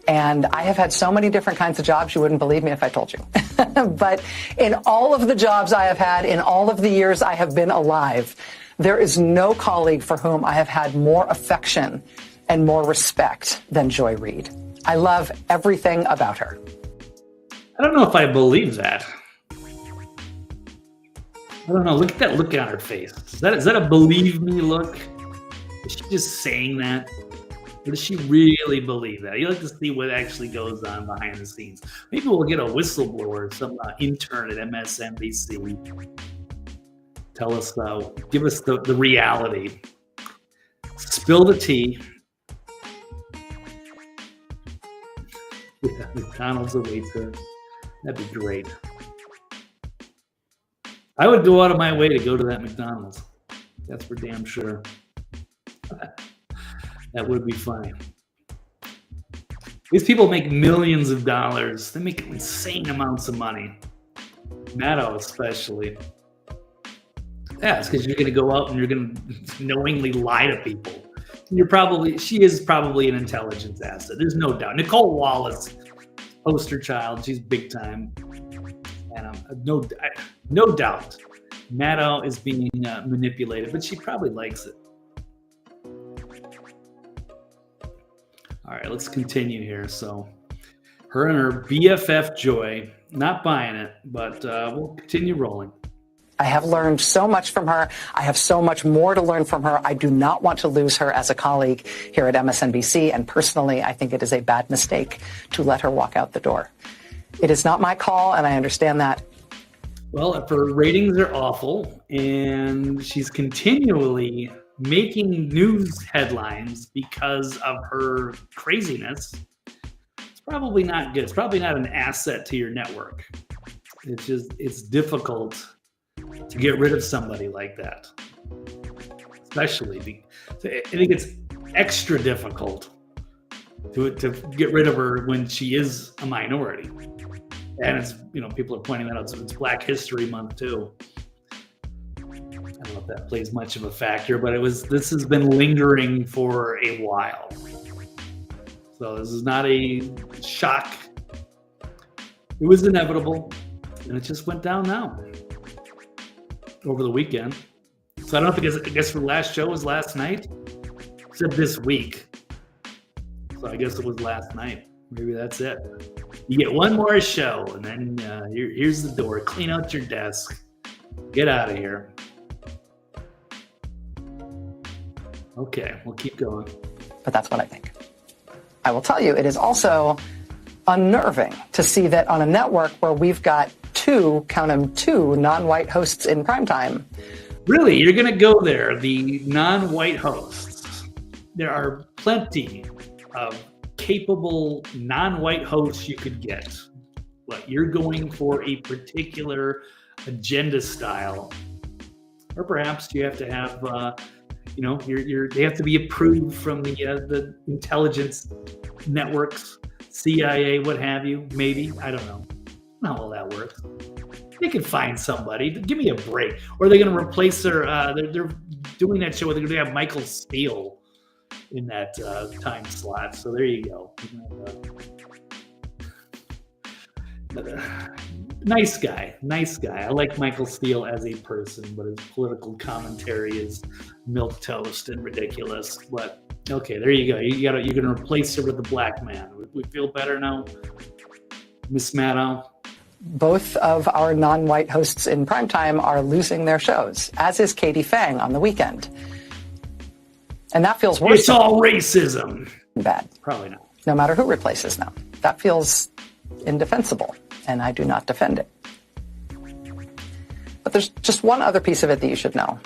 And I have had so many different kinds of jobs, you wouldn't believe me if I told you. But in all of the jobs I have had, in all of the years I have been alive, there is no colleague for whom I have had more affection and more respect than Joy Reid. I love everything about her. I don't know if I believe that. I don't know. Look at that look on her face. Is that a believe me look? Is she just saying that? Or does she really believe that? You like to see what actually goes on behind the scenes. Maybe we'll get a whistleblower, some intern at MSNBC. Tell us, give us the reality. Spill the tea. Yeah, McDonald's awaits her. That'd be great. I would go out of my way to go to that McDonald's. That's for damn sure. That would be funny. These people make millions of dollars. They make insane amounts of money. Maddow especially. Yeah, it's because you're going to go out and you're going to knowingly lie to people. She is probably an intelligence asset. There's no doubt. Nicole Wallace, poster child. She's big time. And no doubt, Maddow is being manipulated, but she probably likes it. All right, let's continue here. So her and her BFF Joy, not buying it, but we'll continue rolling. I have learned so much from her. I have so much more to learn from her. I do not want to lose her as a colleague here at MSNBC. And personally, I think it is a bad mistake to let her walk out the door. It is not my call, and I understand that. Well, if her ratings are awful and she's continually making news headlines because of her craziness, it's probably not good. It's probably not an asset to your network. It's difficult to get rid of somebody like that. Especially, I think it's extra difficult to get rid of her when she is a minority. And it's, people are pointing that out. So it's Black History Month too. I don't know if that plays much of a factor, but this has been lingering for a while. So this is not a shock. It was inevitable, and it just went down now over the weekend. So I don't know I guess the last show was last night. It said this week. So I guess it was last night. Maybe that's it. You get one more show, and then here's the door. Clean out your desk. Get out of here. Okay, we'll keep going. But that's what I think. I will tell you, it is also unnerving to see that on a network where we've got two non-white hosts in primetime. Really? You're going to go there, the non-white hosts. There are plenty of capable non-white hosts you could get. But you're going for a particular agenda style. Or perhaps you have to have, they have to be approved from the intelligence networks, CIA, what have you, maybe. I don't know. Not how all that works. They can find somebody. Give me a break. Or they're going to replace their. They're doing that show where they're going to have Michael Steele in that time slot. So there you go. Nice guy. I like Michael Steele as a person, but his political commentary is milquetoast and ridiculous. But okay, there you go. You're going to replace her with a black man. We feel better now, Miss Maddow. Both of our non-white hosts in primetime are losing their shows, as is Katie Fang on the weekend. And that feels worse. It's all racism. Bad. Probably not. No matter who replaces them. That feels indefensible, and I do not defend it. But there's just one other piece of it that you should know.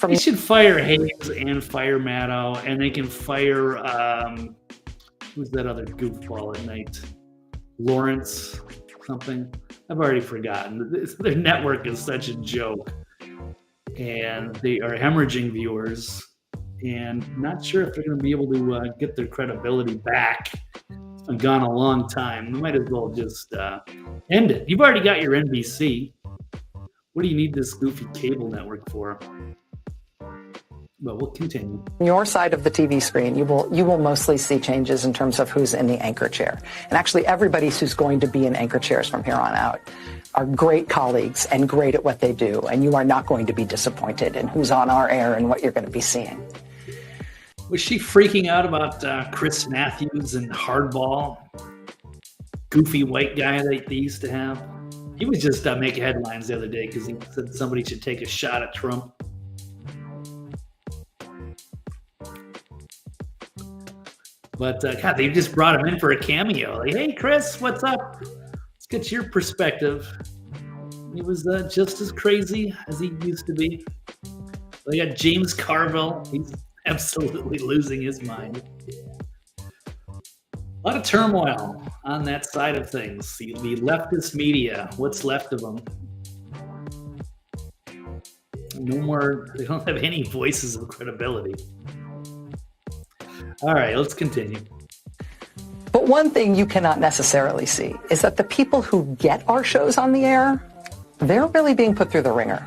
They should fire Hayes and fire Maddow, and they can fire, who's that other goofball at night? Lawrence something. I've already forgotten. Their network is such a joke. And they are hemorrhaging viewers. And not sure if they're going to be able to get their credibility back. It's been gone a long time. We might as well just end it. You've already got your NBC. What do you need this goofy cable network for? But we'll continue. On your side of the TV screen, you will mostly see changes in terms of who's in the anchor chair. And actually, everybody who's going to be in anchor chairs from here on out are great colleagues and great at what they do. And you are not going to be disappointed in who's on our air and what you're going to be seeing. Was she freaking out about Chris Matthews and Hardball? Goofy white guy that they used to have? He was just making headlines the other day because he said somebody should take a shot at Trump. But, God, they just brought him in for a cameo. Like, hey, Chris, what's up? Let's get your perspective. He was just as crazy as he used to be. They got James Carville. He's absolutely losing his mind. A lot of turmoil on that side of things. The leftist media, what's left of them. No more, they don't have any voices of credibility. All right, let's continue. But one thing you cannot necessarily see is that the people who get our shows on the air, they're really being put through the ringer.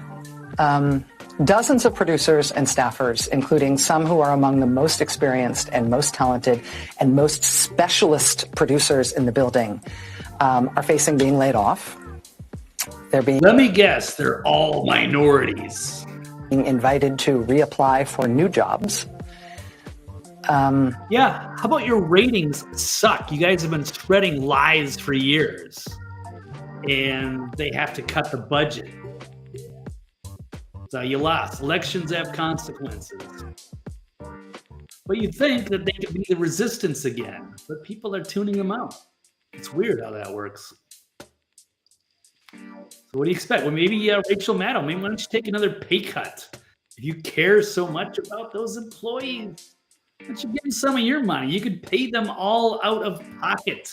Dozens of producers and staffers, including some who are among the most experienced and most talented and most specialist producers in the building, are facing being laid off. Let me guess, they're all minorities. Being invited to reapply for new jobs. Yeah, how about your ratings suck? You guys have been spreading lies for years, and they have to cut the budget. So you lost. Elections have consequences. But you'd think that they could be the resistance again, but people are tuning them out. It's weird how that works. So what do you expect? Well, maybe Rachel Maddow, maybe why don't you take another pay cut? If you care so much about those employees, why don't you give them some of your money? You could pay them all out of pocket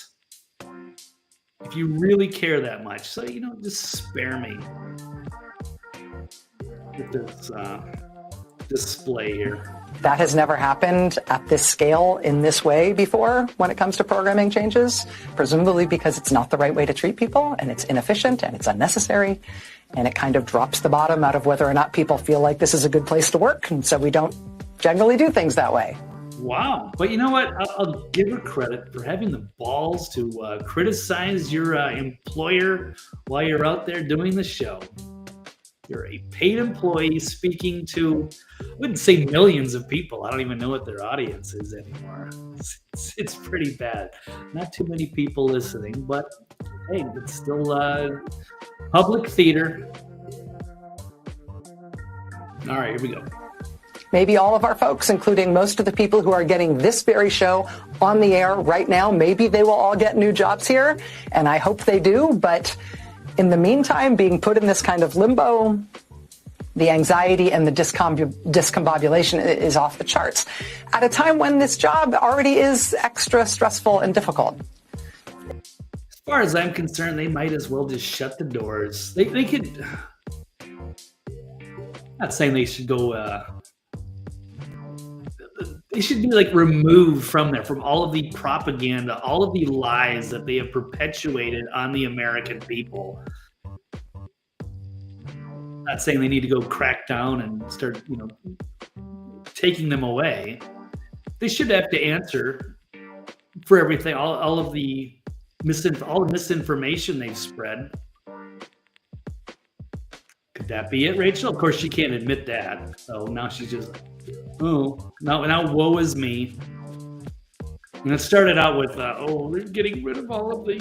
if you really care that much. So, just spare me with this display here. That has never happened at this scale in this way before when it comes to programming changes, presumably because it's not the right way to treat people, and it's inefficient and it's unnecessary, and it kind of drops the bottom out of whether or not people feel like this is a good place to work, and so we don't generally do things that way. Wow. But you know what? I'll give her credit for having the balls to criticize your employer while you're out there doing the show. You're a paid employee speaking to, I wouldn't say millions of people. I don't even know what their audience is anymore. It's pretty bad. Not too many people listening, but hey, it's still public theater. All right, here we go. Maybe all of our folks, including most of the people who are getting this very show on the air right now, maybe they will all get new jobs here, and I hope they do, but in the meantime, being put in this kind of limbo, the anxiety and the discombobulation is off the charts at a time when this job already is extra stressful and difficult. As far as I'm concerned, they might as well just shut the doors. They could, not saying they should go, they should be removed from there, from all of the propaganda, all of the lies that they have perpetuated on the American people. Not saying they need to go crack down and start, taking them away. They should have to answer for everything, all of the misinformation they've spread. Could that be it, Rachel? Of course, she can't admit that. So now she's just now woe is me. And it started out with, they're getting rid of all of the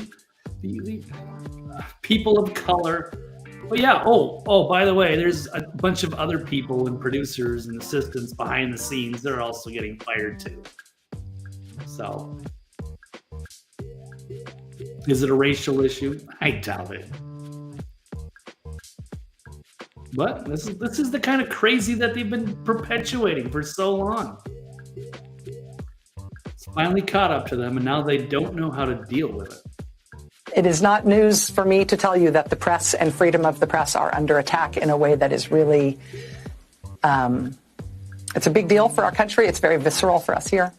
people of color. But yeah, by the way, there's a bunch of other people and producers and assistants behind the scenes that are also getting fired too. So, is it a racial issue? I doubt it. But this is the kind of crazy that they've been perpetuating for so long. It's finally caught up to them, and now they don't know how to deal with it. It is not news for me to tell you that the press and freedom of the press are under attack in a way that is really, it's a big deal for our country. It's very visceral for us here.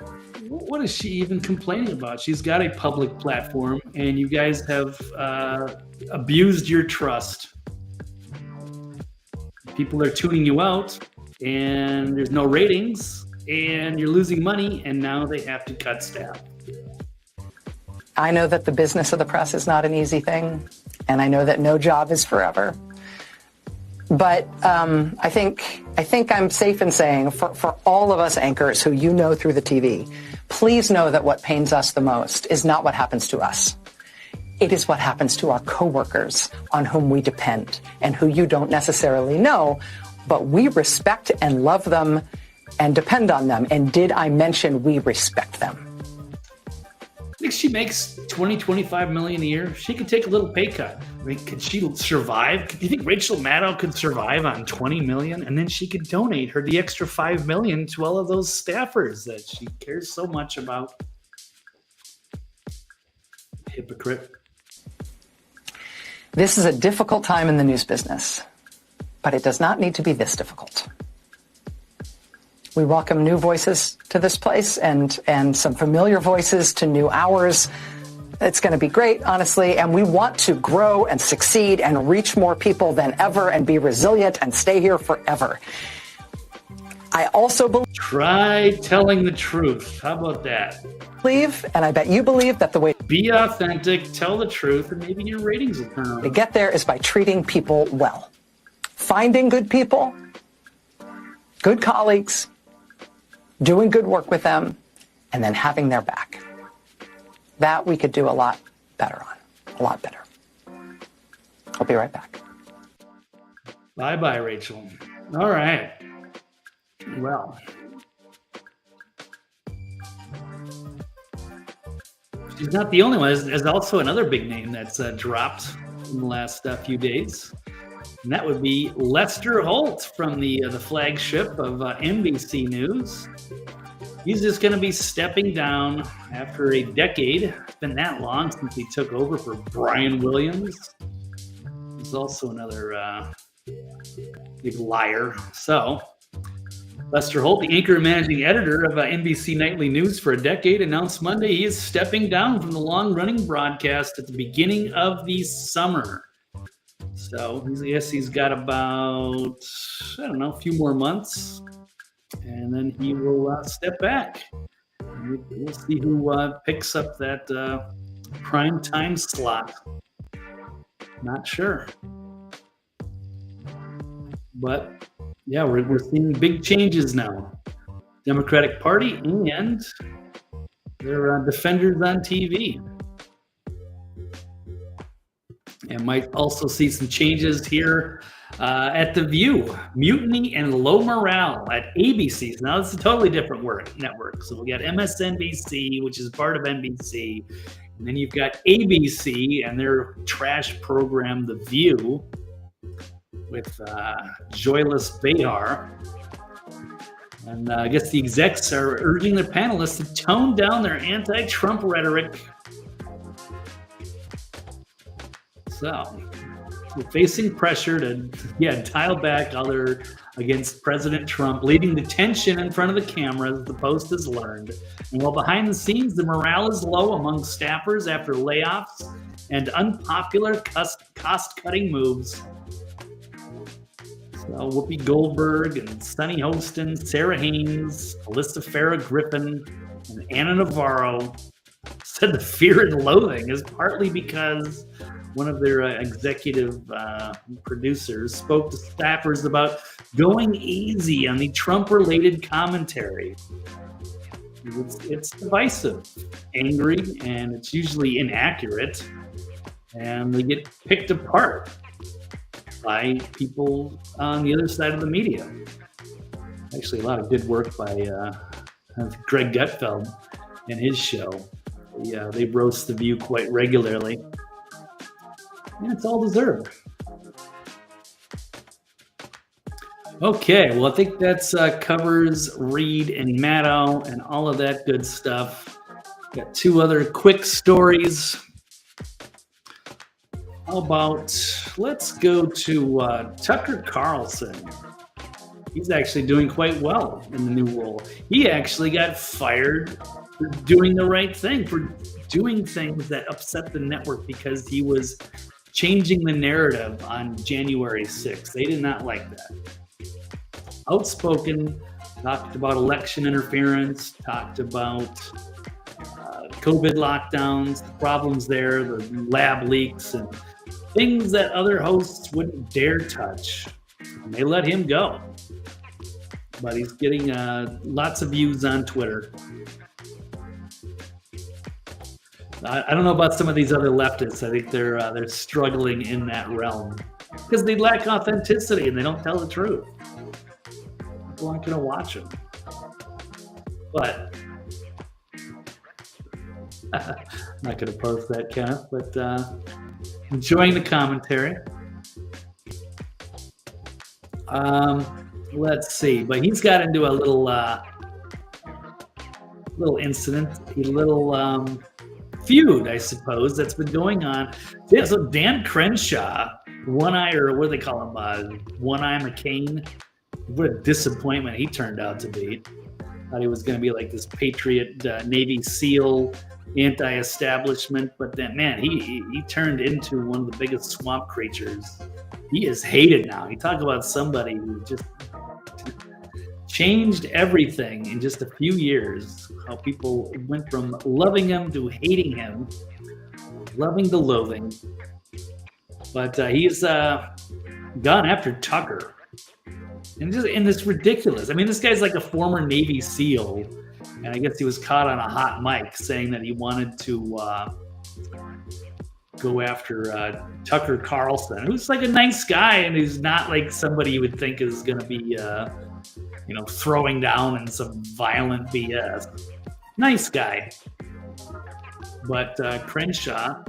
What is she even complaining about? She's got a public platform, and you guys have abused your trust. People are tuning you out, and there's no ratings, and you're losing money, and now they have to cut staff. I know that the business of the press is not an easy thing, and I know that no job is forever. But I think I'm safe in saying for all of us anchors who through the TV, please know that what pains us the most is not what happens to us. It is what happens to our coworkers on whom we depend and who you don't necessarily know, but we respect and love them and depend on them. And did I mention we respect them? I think she makes $20-25 million a year. She could take a little pay cut. I mean, could she survive? Do you think Rachel Maddow could survive on $20 million, and then she could donate the extra $5 million to all of those staffers that she cares so much about? Hypocrite. This is a difficult time in the news business, but it does not need to be this difficult. We welcome new voices to this place and some familiar voices to new hours. It's going to be great, honestly, and we want to grow and succeed and reach more people than ever and be resilient and stay here forever. I also believe... Try telling the truth. How about that? And I bet you believe that the way... Be authentic, tell the truth, and maybe your ratings will turn on. To get there is by treating people well. Finding good people, good colleagues, doing good work with them, and then having their back. That we could do a lot better on, a lot better. I'll be right back. Bye-bye, Rachel. All right. Well, she's not the only one. There's also another big name that's dropped in the last few days, and that would be Lester Holt from the flagship of NBC News. He's just going to be stepping down after a decade. It's been that long since he took over for Brian Williams. He's also another big liar. So, Lester Holt, the anchor and managing editor of NBC Nightly News for a decade, announced Monday he is stepping down from the long-running broadcast at the beginning of the summer. So, I guess he's got about, a few more months, and then he will step back. We'll see who picks up that prime time slot. Not sure. But, yeah, we're seeing big changes now. Democratic Party and their defenders on TV. And might also see some changes here at The View. Mutiny and low morale at ABC's. Now, it's a totally different network. So we got MSNBC, which is part of NBC. And then you've got ABC and their trash program, The View, with Joyless Behar. And I guess the execs are urging their panelists to tone down their anti-Trump rhetoric. So, we're facing pressure to, dial back against President Trump, leading to tension in front of the cameras, the Post has learned. And while behind the scenes, the morale is low among staffers after layoffs and unpopular cost-cutting moves. So Whoopi Goldberg and Sonny Hostin, Sarah Haynes, Alyssa Farah Griffin, and Anna Navarro said the fear and loathing is partly because one of their executive producers spoke to staffers about going easy on the Trump-related commentary. It's divisive, angry, and it's usually inaccurate, and they get picked apart by people on the other side of the media. Actually, a lot of good work by Greg Gutfeld and his show. They roast The View quite regularly. And it's all deserved. Okay, well, I think that's covers Reid and Maddow and all of that good stuff. Got two other quick stories. How about, let's go to Tucker Carlson. He's actually doing quite well in the new role. He actually got fired for doing the right thing, for doing things that upset the network because he was changing the narrative on January 6th. They did not like that. Outspoken, talked about election interference, talked about COVID lockdowns, the problems there, the lab leaks, and things that other hosts wouldn't dare touch. And they let him go. But he's getting lots of views on Twitter. I don't know about some of these other leftists. I think they're struggling in that realm because they lack authenticity and they don't tell the truth. People aren't going to watch them. But I'm not going to post that, Kenneth, but enjoying the commentary. Let's see. But he's got into a little incident, a little feud, I suppose, that's been going on. Yeah, so Dan Crenshaw, One-Eye, or what do they call him? One-Eye McCain. What a disappointment he turned out to be. Thought he was going to be like this patriot Navy SEAL, anti-establishment, but then, man, he turned into one of the biggest swamp creatures. He is hated now. You talk about somebody who just changed everything in just a few years. How people went from loving him to hating him, loving to loathing. But he's gone after Tucker. And this ridiculous. I mean, this guy's like a former Navy SEAL, And I guess he was caught on a hot mic saying that he wanted to go after Tucker Carlson, who's like a nice guy and who's not like somebody you would think is going to be, throwing down in some violent BS. Nice guy. But Crenshaw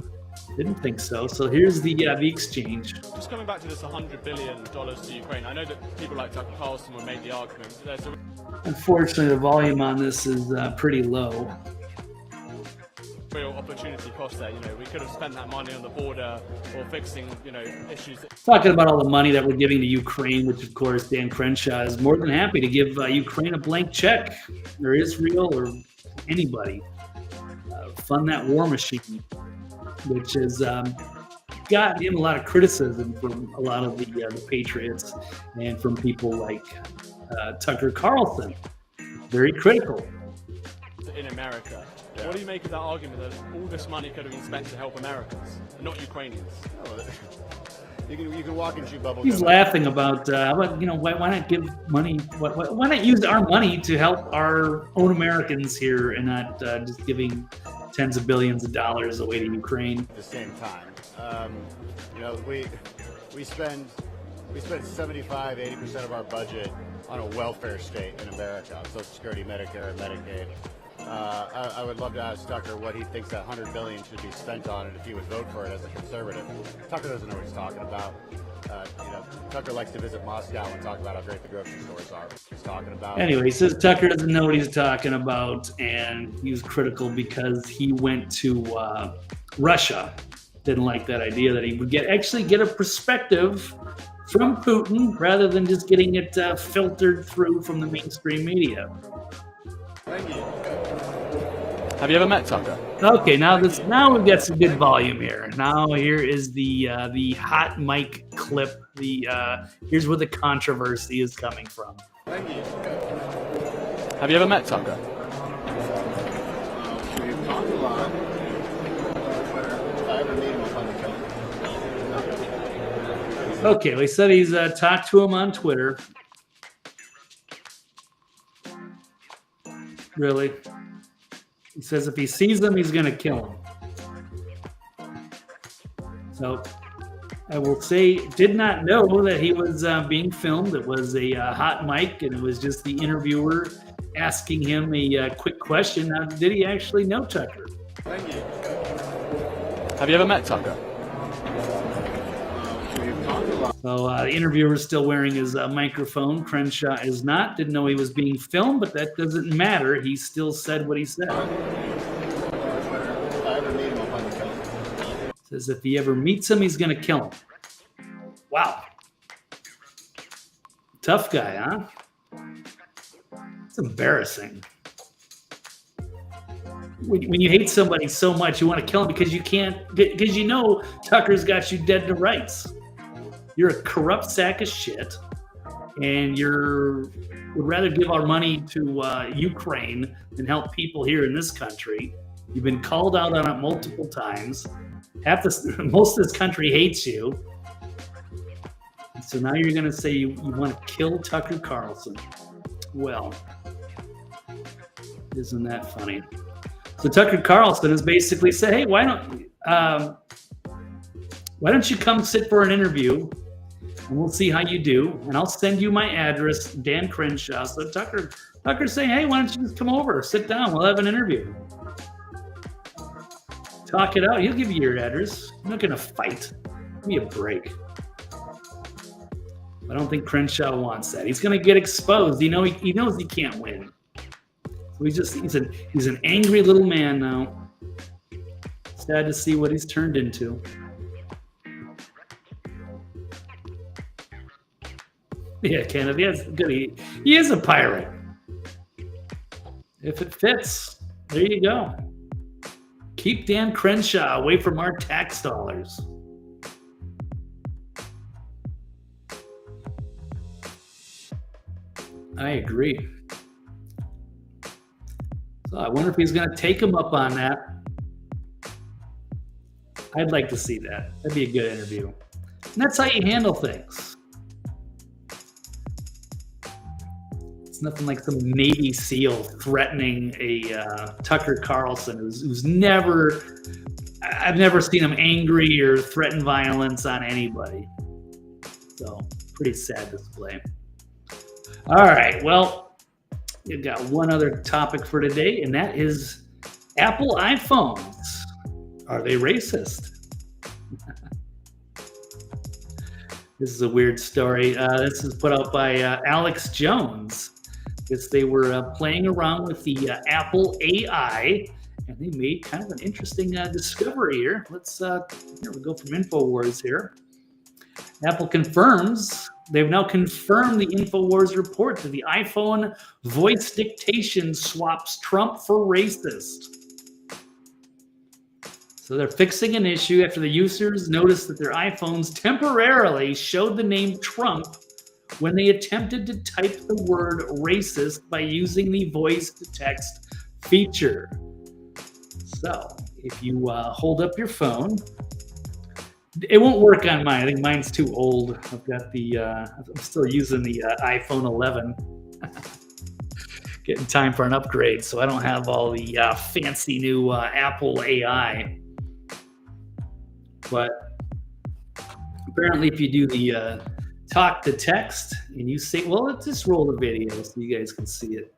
didn't think so. So here's the exchange. Just coming back to this $100 billion to Ukraine, I know that people like Tucker Carlson will make the argument. Unfortunately, the volume on this is pretty low. Real opportunity cost there. We could have spent that money on the border or fixing, issues. Talking about all the money that we're giving to Ukraine, which of course Dan Crenshaw is more than happy to give Ukraine a blank check, or Israel, or anybody. Fund that war machine, which has got him a lot of criticism from a lot of the patriots and from people like Tucker Carlson. Very critical. In America. Yeah. What do you make of that argument that all this money could have been spent to help Americans, and not Ukrainians? You can walk and chew bubble. He's laughing about, why not give money? Why not use our money to help our own Americans here and not just giving tens of billions of dollars away to Ukraine? At the same time, we spend 75-80% of our budget on a welfare state in America, Social Security, Medicare, and Medicaid. I would love to ask Tucker what he thinks that $100 billion should be spent on, and if he would vote for it as a conservative. Tucker doesn't know what he's talking about. Tucker likes to visit Moscow and talk about how great the grocery stores are. He's talking about. Anyway, he says Tucker doesn't know what he's talking about, and he was critical because he went to Russia. Didn't like that idea that he would get a perspective from Putin rather than just getting it filtered through from the mainstream media. Thank you. Have you ever met Tucker? Okay, now we've got some good volume here. Now here is the hot mic clip. Here's where the controversy is coming from. Thank you. Have you ever met Tucker? We've talked a lot. I ever meet him on the phone. Okay, well, he said he's talked to him on Twitter. Really? He says if he sees him, he's going to kill him. So I will say, did not know that he was being filmed. It was a hot mic, and it was just the interviewer asking him a quick question. Now, did he actually know Tucker? Thank you. Have you ever met Tucker? We've talked a lot. So the interviewer is still wearing his microphone. Crenshaw is not. Didn't know he was being filmed, but that doesn't matter. He still said what he said. I ever meet him on the phone. Says if he ever meets him, he's going to kill him. Wow. Tough guy, huh? It's embarrassing. When you hate somebody so much, you want to kill him because you know Tucker's got you dead to rights. You're a corrupt sack of shit, and would rather give our money to Ukraine than help people here in this country. You've been called out on it multiple times. Most of this country hates you. So now you're going to say you want to kill Tucker Carlson. Well, isn't that funny? So Tucker Carlson has basically said, hey, why don't you come sit for an interview, and we'll see how you do, and I'll send you my address, Dan Crenshaw. So Tucker's saying, hey, why don't you just come over, sit down, we'll have an interview. Talk it out. He'll give you your address. I'm not going to fight. Give me a break. I don't think Crenshaw wants that. He's going to get exposed. He knows he can't win. So he's an angry little man now. Sad to see what he's turned into. Yeah, Kenneth. Yes, good. He is a pirate. If it fits, there you go. Keep Dan Crenshaw away from our tax dollars. I agree. So I wonder if he's going to take him up on that. I'd like to see that. That'd be a good interview. And that's how you handle things. It's nothing like some Navy SEAL threatening a Tucker Carlson who's never, I've never seen him angry or threaten violence on anybody. So pretty sad display. All right, well, we've got one other topic for today, and that is Apple iPhones. Are they racist? This is a weird story. This is put out by Alex Jones. Because they were playing around with the Apple AI, and they made kind of an interesting discovery here. Here we go from InfoWars here. Apple confirms, they've now confirmed the InfoWars report that the iPhone voice dictation swaps Trump for racist. So they're fixing an issue after the users noticed that their iPhones temporarily showed the name Trump when they attempted to type the word racist by using the voice to text feature. So if you hold up your phone, it won't work on mine. I think mine's too old. I've got I'm still using the iPhone 11. Getting time for an upgrade, so I don't have all the fancy new Apple AI. But apparently if you do the talk to text and you say, well, let's just roll the video so you guys can see it.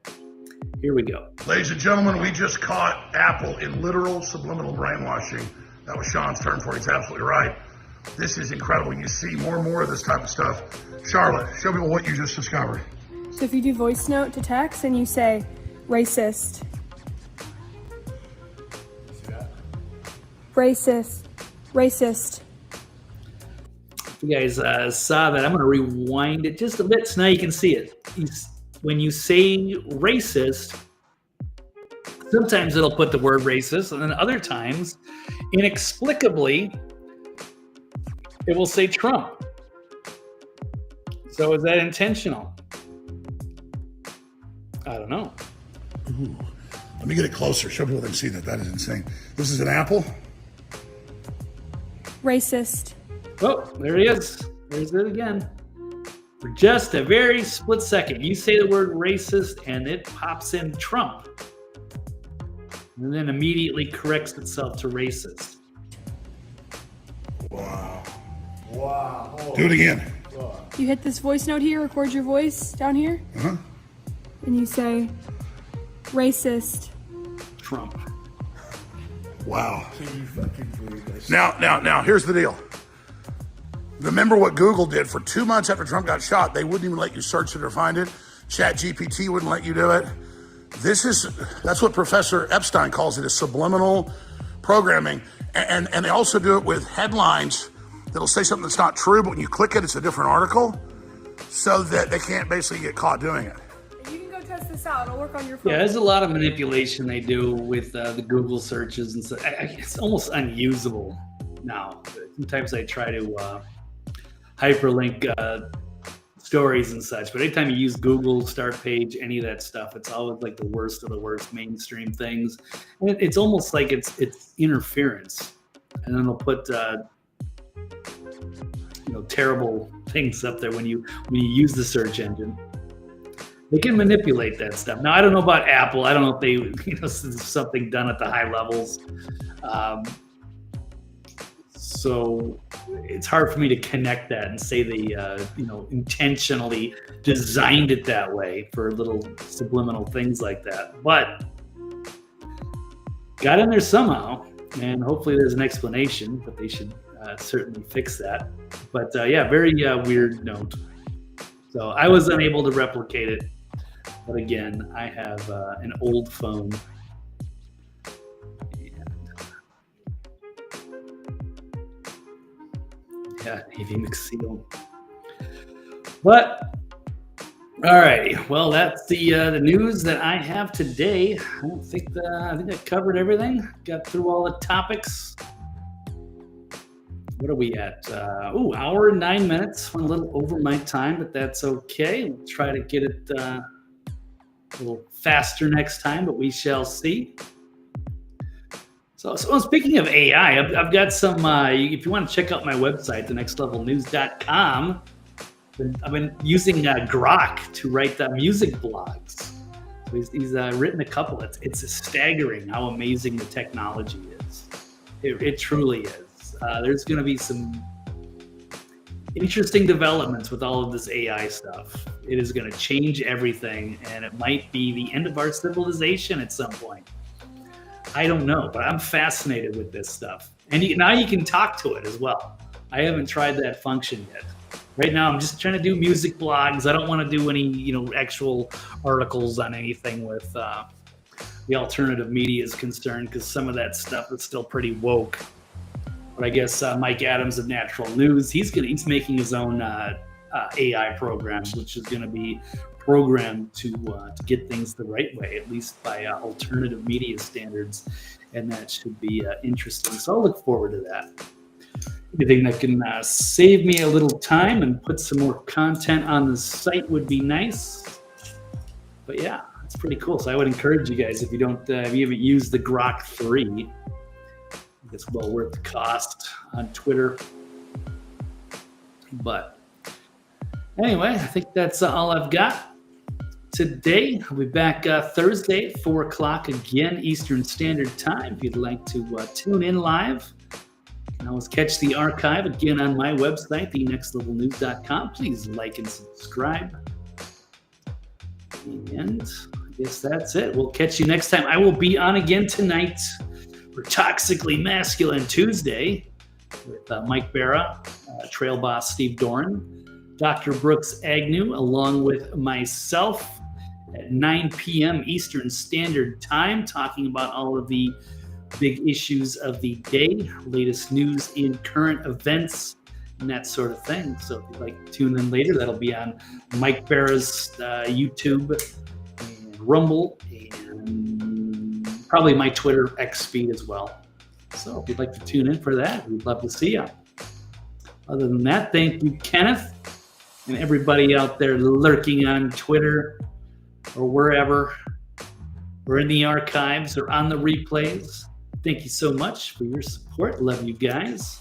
Here we go. Ladies and gentlemen, we just caught Apple in literal subliminal brainwashing. That was Sean's turn for it. He's absolutely right. This is incredible. You see more and more of this type of stuff. Charlotte, show me what you just discovered. So if you do voice note to text and you say racist. Racist. Racist. If you guys saw that, I'm going to rewind it just a bit so now you can see it. When you say racist, sometimes it'll put the word racist, and then other times, inexplicably, it will say Trump. So is that intentional? I don't know. Ooh. Let me get it closer. Show people they can see that. That is insane. This is an Apple. Racist. Oh, there he is. There's it again. For just a very split second, you say the word racist and it pops in Trump. And then immediately corrects itself to racist. Wow. Wow. Do it again. You hit this voice note here, record your voice down here. Uh-huh. And you say racist. Trump. Wow. Now, here's the deal. Remember what Google did for 2 months after Trump got shot? They wouldn't even let you search it or find it. ChatGPT wouldn't let you do it. That's what Professor Epstein calls it, is subliminal programming. And they also do it with headlines that'll say something that's not true, but when you click it, it's a different article, so that they can't basically get caught doing it. You can go test this out. It'll work on your phone. Yeah, there's a lot of manipulation they do with the Google searches, and so it's almost unusable now. Sometimes I try to hyperlink stories and such, but anytime you use Google start page, any of that stuff, it's always like the worst of the worst mainstream things. And it's almost like it's interference, and then they'll put terrible things up there when you use the search engine. They can manipulate that stuff. Now, I don't know about Apple. I don't know if they, something done at the high levels. So it's hard for me to connect that and say they, intentionally designed it that way for little subliminal things like that. But got in there somehow, and hopefully there's an explanation, but they should certainly fix that. But very weird note. So I was unable to replicate it. But again, I have an old phone. Yeah, Navy McSeal. But alrighty, well, that's the news that I have today. I think I covered everything. Got through all the topics. What are we at? Hour and 9 minutes. Went a little over my time, but that's okay. We'll try to get it a little faster next time, but we shall see. So speaking of AI, I've got some, if you want to check out my website, thenextlevelnews.com, I've been using Grok to write music blogs. So he's written a couple. It's staggering how amazing the technology is. It truly is. There's going to be some interesting developments with all of this AI stuff. It is going to change everything, and it might be the end of our civilization at some point. I don't know, but I'm fascinated with this stuff. And now you can talk to it as well. I haven't tried that function yet. Right now, I'm just trying to do music blogs. I don't want to do any, actual articles on anything with the alternative media is concerned, because some of that stuff is still pretty woke. But I guess Mike Adams of Natural News, he's making his own AI programs, which is going to be programmed to get things the right way, at least by alternative media standards, and that should be interesting. So I'll look forward to that. Anything that can save me a little time and put some more content on the site would be nice. But yeah, it's pretty cool. So I would encourage you guys, if you haven't used the Grok 3, it's well worth the cost on Twitter. But anyway, I think that's all I've got today. I'll be back Thursday at 4 o'clock again, Eastern Standard Time. If you'd like to tune in live, you can always catch the archive again on my website, thenextlevelnews.com. Please like and subscribe. And I guess that's it. We'll catch you next time. I will be on again tonight for Toxically Masculine Tuesday with Mike Barra, Trail Boss Steve Doran, Dr. Brooks Agnew, along with myself at 9 p.m. Eastern Standard Time, talking about all of the big issues of the day, latest news in current events, and that sort of thing. So if you'd like to tune in later, that'll be on Mike Barra's YouTube and Rumble, and probably my Twitter X feed as well. So if you'd like to tune in for that, we'd love to see you. Other than that, thank you, Kenneth, and everybody out there lurking on Twitter or wherever, or in the archives or on the replays. Thank you so much for your support. Love you guys.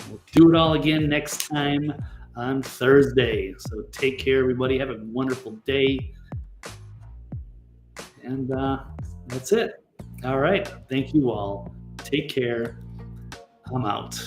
We'll do it all again next time on Thursday. So take care, everybody. Have a wonderful day. And that's it. All right. Thank you all. Take care. I'm out.